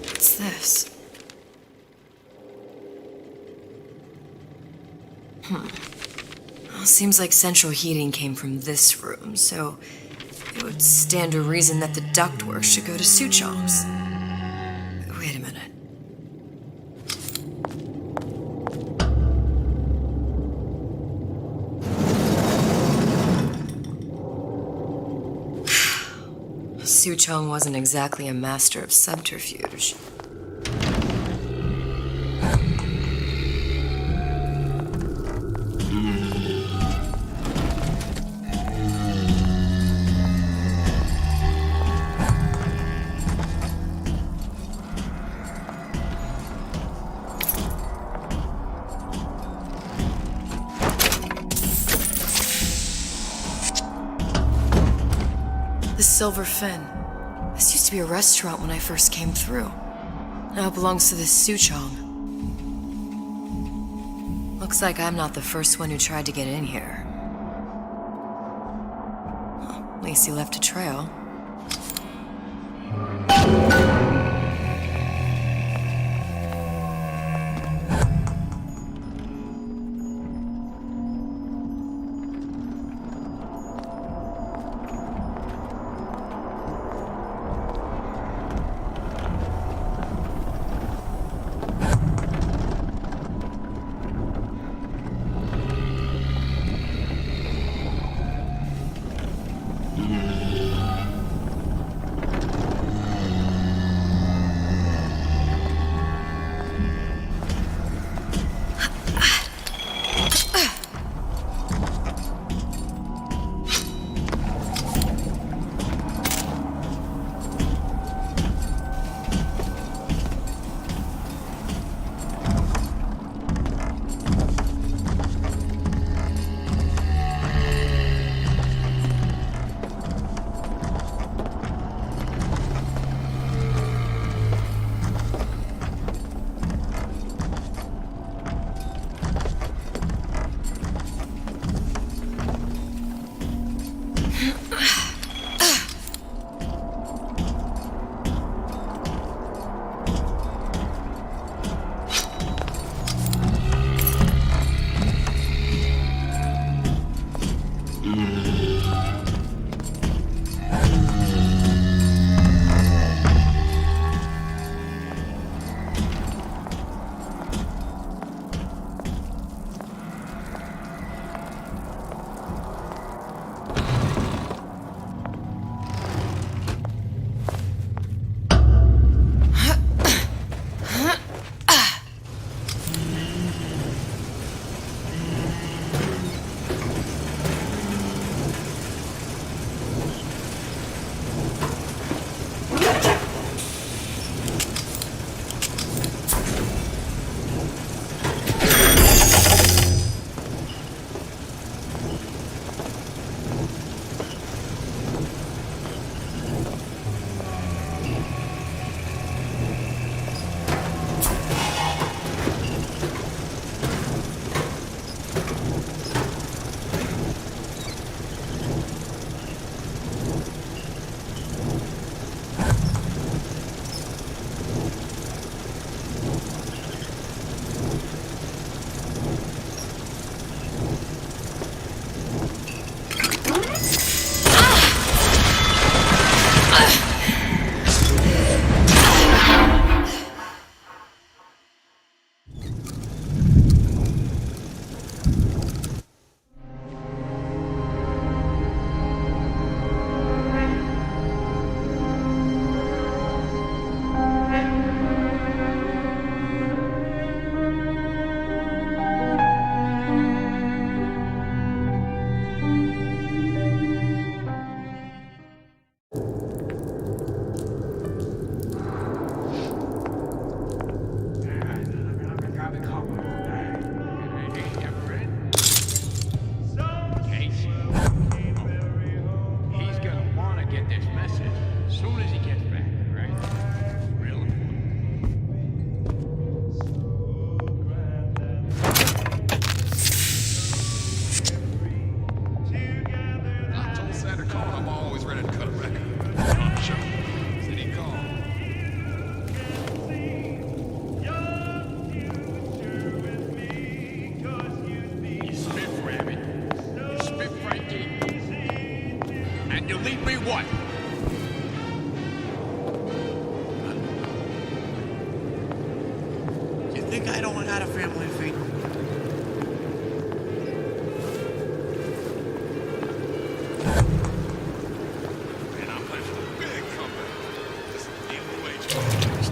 What's this? Well, seems like central heating came from this room, so it would stand to reason that the ductwork should go to Suchong's. Wait a minute. Suchong wasn't exactly a master of subterfuge. The Silver Fin. This used to be a restaurant when I first came through. Now it belongs to this Suchong. Looks like I'm not the first one who tried to get in here. Well, at least he left a trail.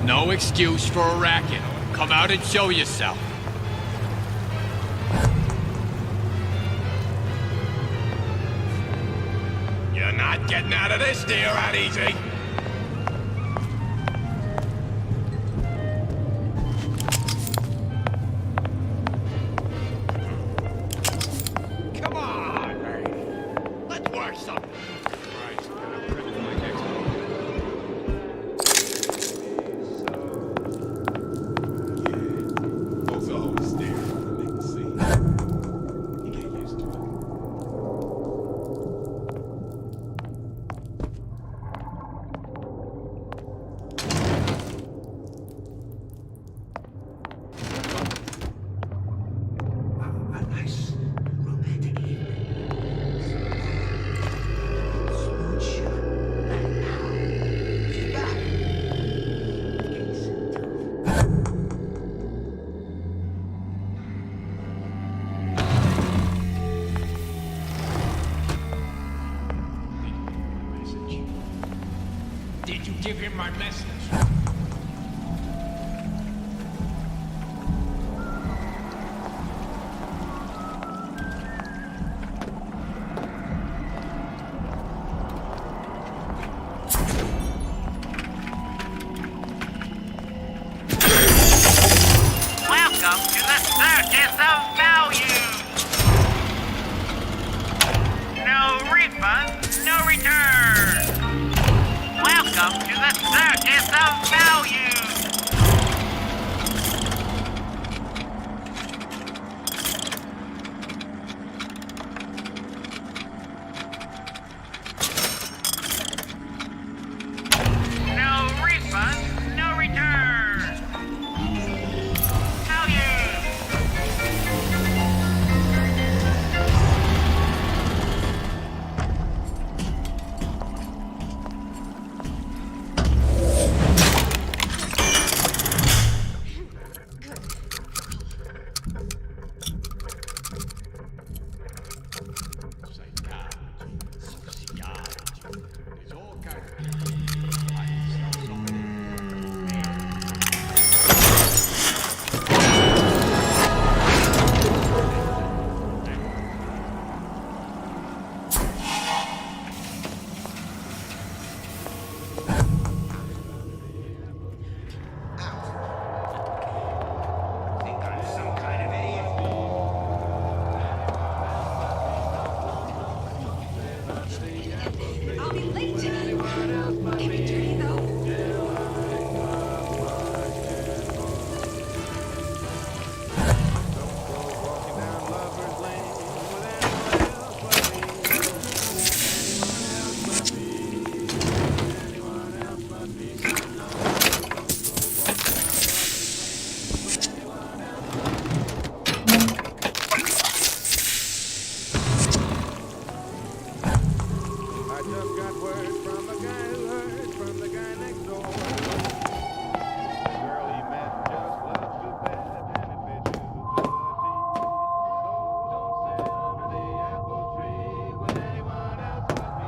No excuse for a racket. Come out and show yourself. You're not getting out of this deal that easy. Come on, man. Let's work something. Did you give him my message? Welcome to the circus of value. No refund, no return. Welcome to the circus of value. No refund, no return. Value. just got word from a guy who heard from the guy next door. The girl he met just loves to bet, and it fits you to a T. So don't sit under the apple tree with anyone else but me.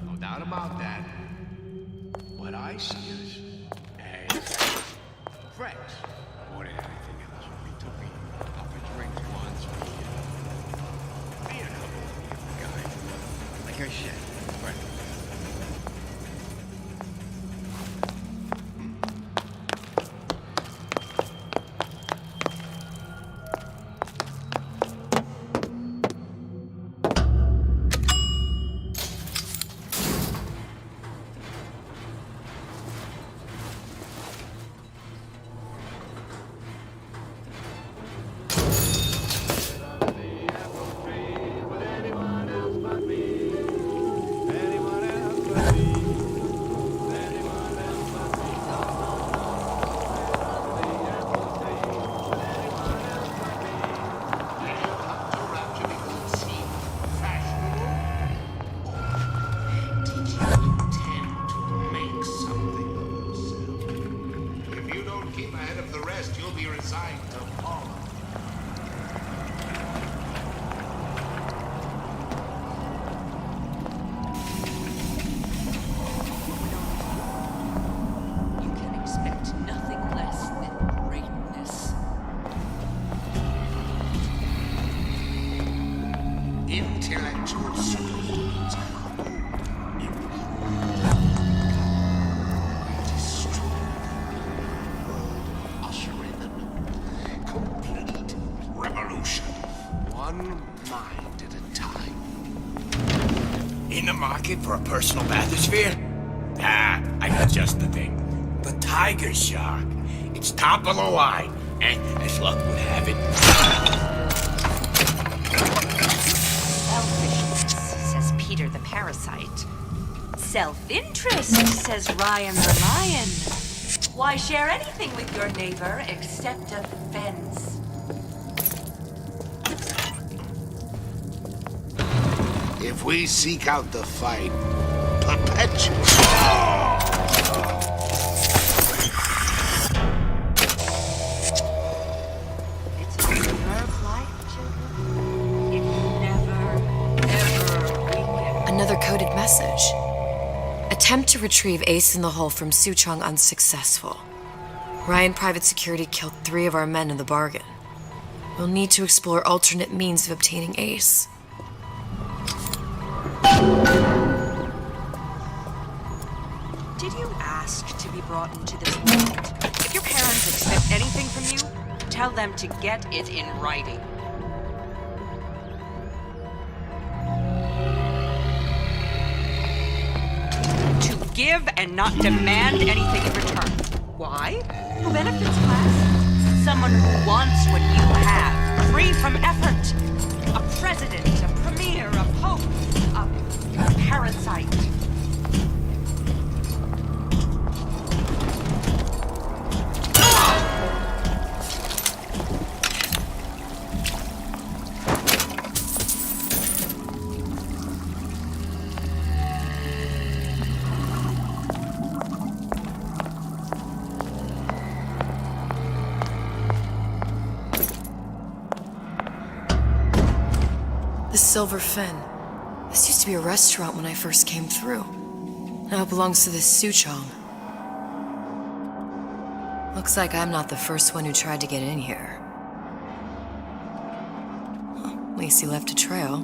No doubt about that. What I see is friends more than anything else. We took me up for drinks once. Me and her, the guy. Like I said, friends. If you don't keep ahead of the rest, you'll be resigned to follow. You can expect nothing less than greatness. Intellectual superfoods usher in complete revolution. One mind at a time. In the market for a personal bathysphere? Ah, I got just the thing. The tiger shark. It's top of the line, and as luck would have it, Selfishness, says Peter the parasite. Self-interest, says Ryan the lion. Why share anything with your neighbor except a fence? If we seek out the fight, perpetually. It's a superb life, children. It never, ever weakens. Another coded message. Attempt to retrieve Ace in the Hole from Suchong unsuccessful. Ryan Private Security killed 3 of our men in the bargain. We'll need to explore alternate means of obtaining Ace. Did you ask to be brought into this world? If your parents expect anything from you, tell them to get it in writing. To give and not demand anything in return. Why? Who benefits less? Someone who wants what you have, free from effort. A president, a premier, a pope, a parasite. The Silver Fin. This used to be a restaurant when I first came through. Now it belongs to this Suchong. Looks like I'm not the first one who tried to get in here. Well, at least he left a trail.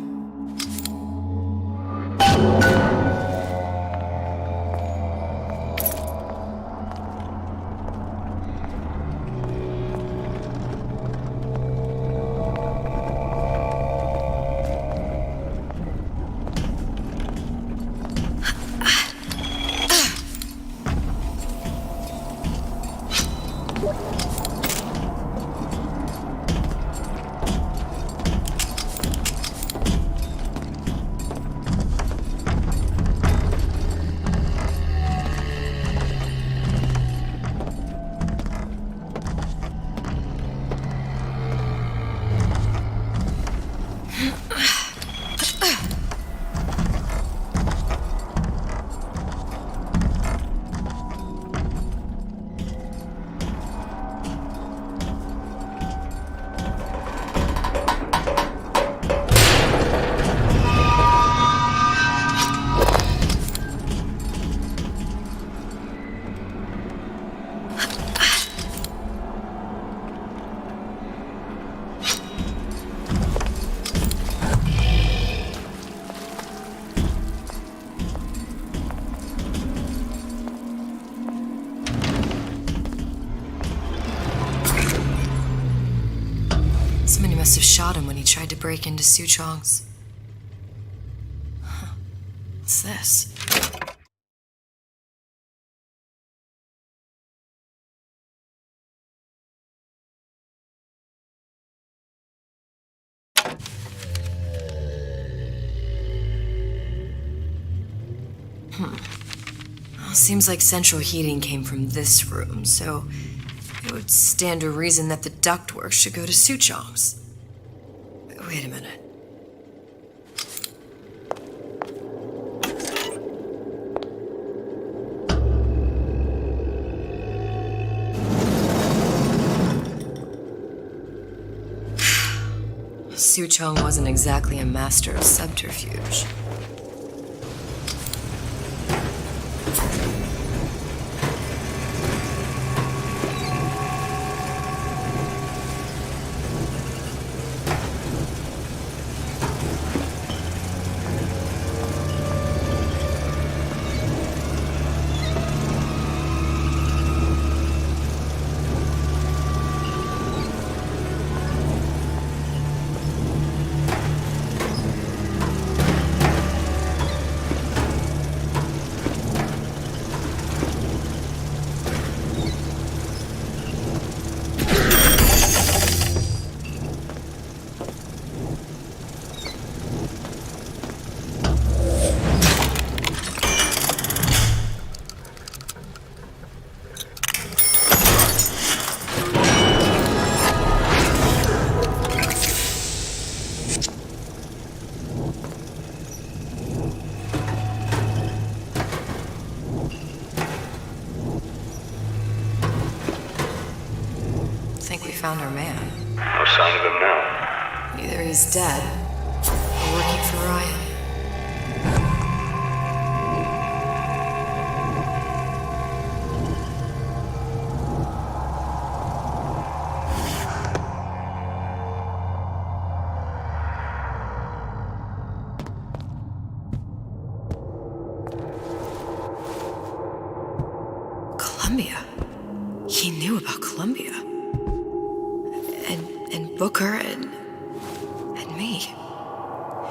Somebody must have shot him when he tried to break into Suchong's. Huh. What's this? Well, seems like central heating came from this room, so it would stand to reason that the ductwork should go to Suchong's. Wait a minute. Suchong wasn't exactly a master of subterfuge. Found our man. No sign of him now. Either he's dead or working for Ryan. Columbia. He knew about Columbia. And Booker and me.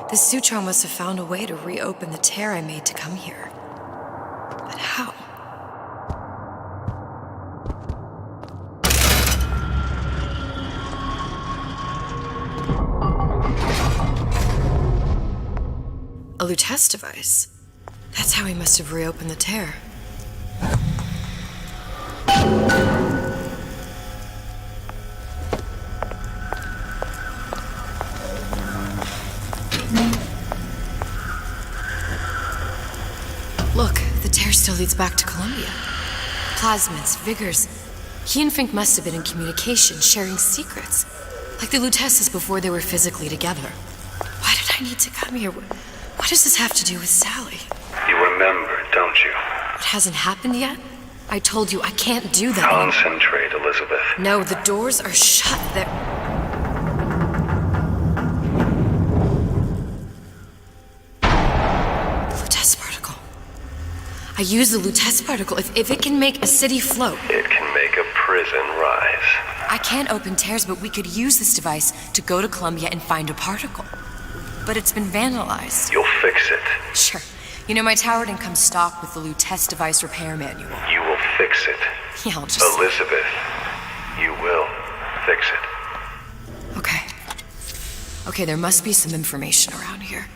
The Suchong must have found a way to reopen the tear I made to come here. But how? A Lutece device. That's how he must have reopened the tear. Look, the tear still leads back to Columbia. Plasmids, Vigors. He and Fink must have been in communication, sharing secrets. Like the Luteces before they were physically together. Why did I need to come here? What does this have to do with Sally? You remember, don't you? It hasn't happened yet? I told you I can't do that. Concentrate, Elizabeth. No, the doors are shut. Lutece particle. I use the Lutece particle. If it can make a city float. It can make a prison rise. I can't open tears, but we could use this device to go to Columbia and find a particle. But it's been vandalized. You'll fix it. Sure. You know, my tower didn't come stocked with the Lutece device repair manual. You will fix it. Yeah, I'll just... Elizabeth, you will fix it. Okay. Okay, there must be some information around here.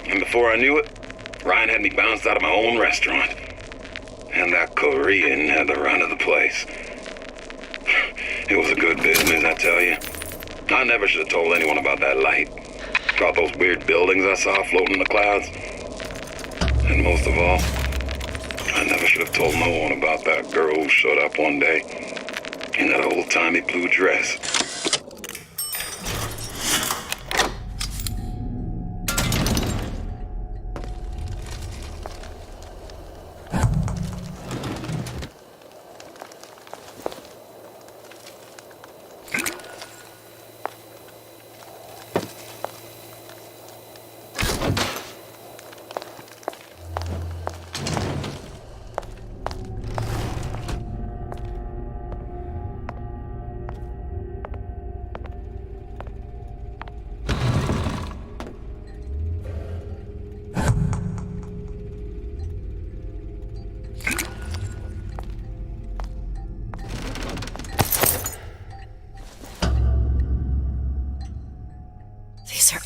And before I knew it, Ryan had me bounced out of my own restaurant. And that Korean had the run of the place. It was a good business, I tell you. I never should have told anyone about that light. About those weird buildings I saw floating in the clouds. And most of all, I never should have told no one about that girl who showed up one day in that old-timey blue dress.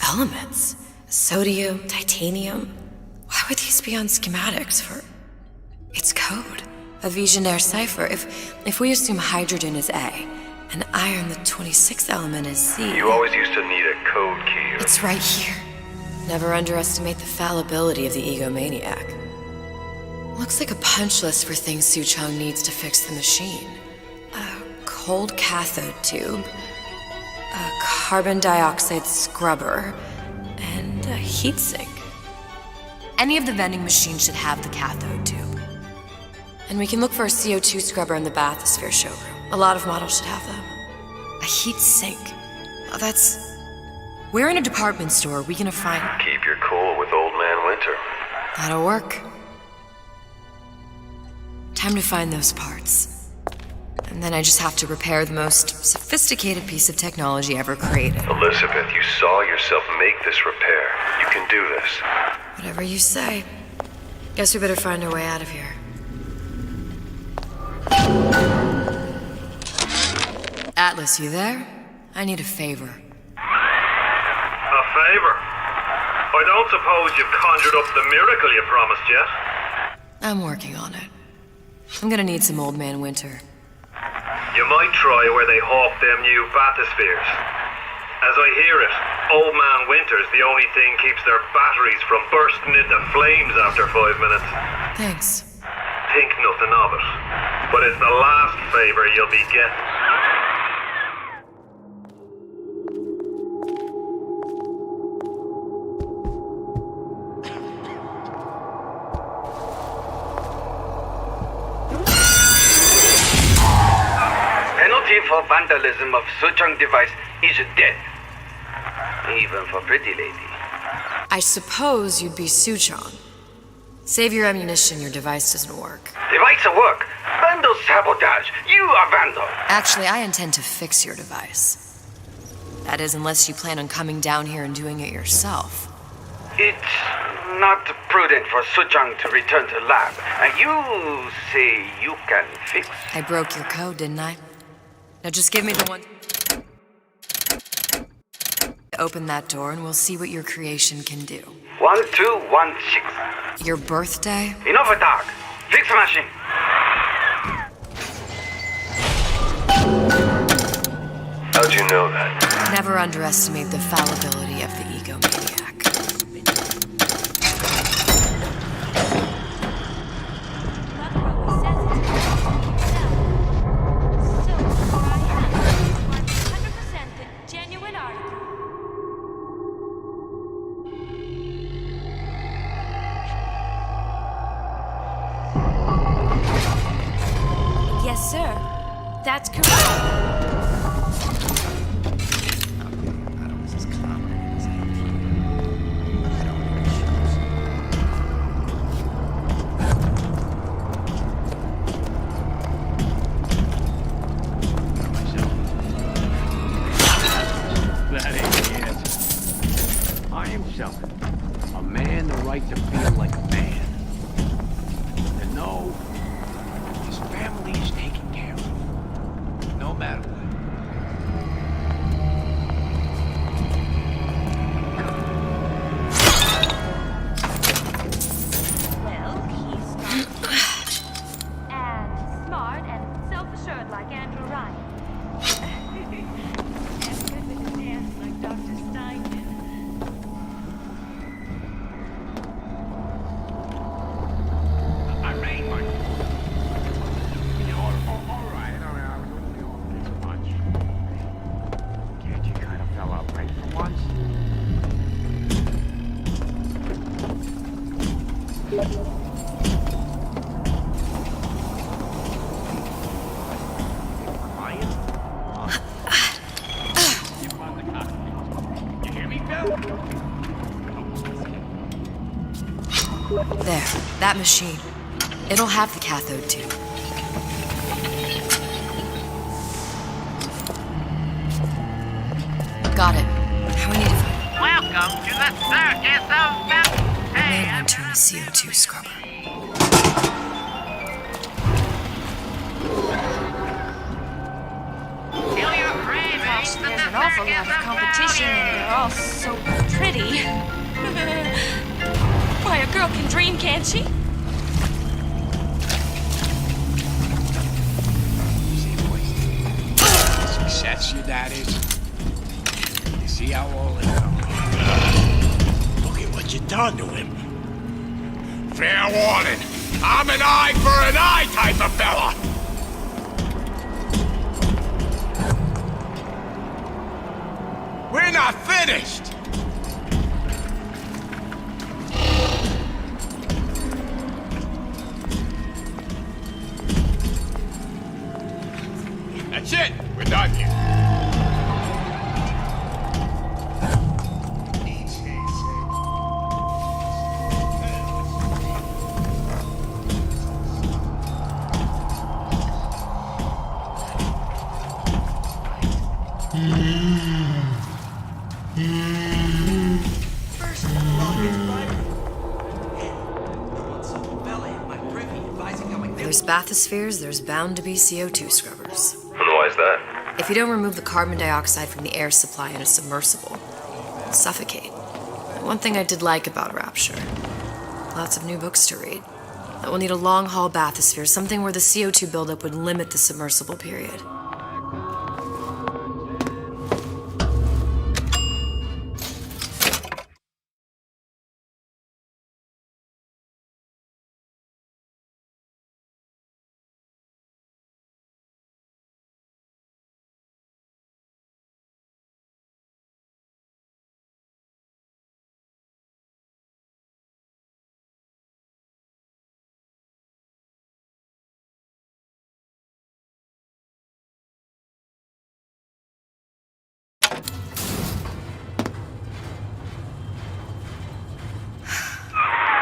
elements. Sodium, titanium. Why would these be on schematics for... It's code. A Visionaire cipher. If we assume hydrogen is A, and iron, the 26th element, is C... You always used to need a code key. It's right here. Never underestimate the fallibility of the egomaniac. Looks like a punch list for things Suchong needs to fix the machine. A cold cathode tube, a carbon dioxide scrubber, and a heatsink. Any of the vending machines should have the cathode tube. And we can look for a CO2 scrubber in the bathysphere showroom. A lot of models should have them. A heat sink. Oh, that's... Where in a department store are we gonna find... Keep your cool with Old Man Winter. That'll work. Time to find those parts. And then I just have to repair the most sophisticated piece of technology ever created. Elizabeth, you saw yourself make this repair. You can do this. Whatever you say. Guess we better find our way out of here. Atlas, you there? I need a favor. A favor? I don't suppose you've conjured up the miracle you promised yet? I'm working on it. I'm gonna need some Old Man Winter. You might try where they hawk them new bathyspheres. As I hear it, Old Man Winter's the only thing keeps their batteries from bursting into flames after 5 minutes. Thanks. Think nothing of it. But it's the last favor you'll be getting. Penalty for vandalism of Suchong device is death. Even for pretty lady. I suppose you'd be Suchong. Save your ammunition, your device doesn't work. Device work. Vandal sabotage. You are vandal. Actually, I intend to fix your device. That is, unless you plan on coming down here and doing it yourself. It's not prudent for Suchong to return to lab. You say you can fix? I broke your code, didn't I? Now just give me the one... Open that door and we'll see what your creation can do. 1216. Your birthday? Enough attack. Fix machine. How'd you know that? Never underestimate the fallibility of the egomaniac. Yes, sir. That's correct. That ain't the answer. I am selling a man the right to feel like a man. And know his family is taken care of. No matter what. Well, he's smart and smart and self-assured like Andrew Ryan. And good with his hands like Dr. Stein did. I made money. All right. I was only on this much. Can't you kind of fell out right for once? You hear me, Bill? There, that machine. It'll have the cathode tube. Got it. How we need to find it. Welcome to the circus of mountains. Main one turn a CO2 scrubber. Feel your cravings. Gosh, there's an awful lot of competition and they're all so pretty. Why, a girl can dream, can't she? Success your dad is. You see how all it comes. Look at what you done to him. Fair warning. I'm an eye for an eye type of fella. We're not finished. That's it. We're done here. First, Law gets bribery. Then, I want some belly in my privy advising how I Where there's bathyspheres, there's bound to be CO2 scrubbers. And why is that? If you don't remove the carbon dioxide from the air supply in a submersible, you'll suffocate. One thing I did like about Rapture, lots of new books to read. That will need a long-haul bathysphere, something where the CO2 buildup would limit the submersible period.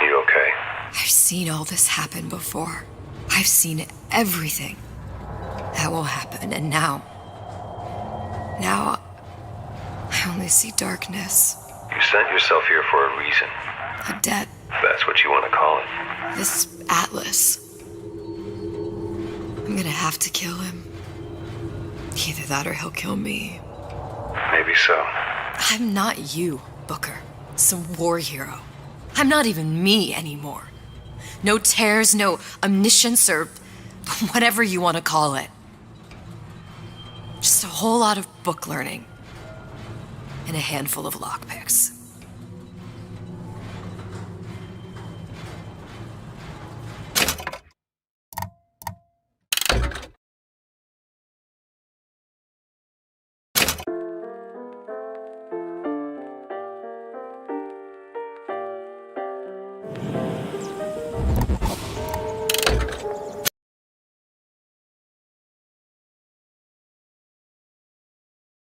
You okay? I've seen all this happen before. I've seen everything that will happen, and now I only see darkness. You sent yourself here for a reason. A debt. If that's what you want to call it. This Atlas. I'm gonna have to kill him. Either that or he'll kill me. Maybe so. I'm not you, Booker. Some war hero. I'm not even me anymore. No tears, no omniscience, or whatever you want to call it. Just a whole lot of book learning and a handful of lockpicks.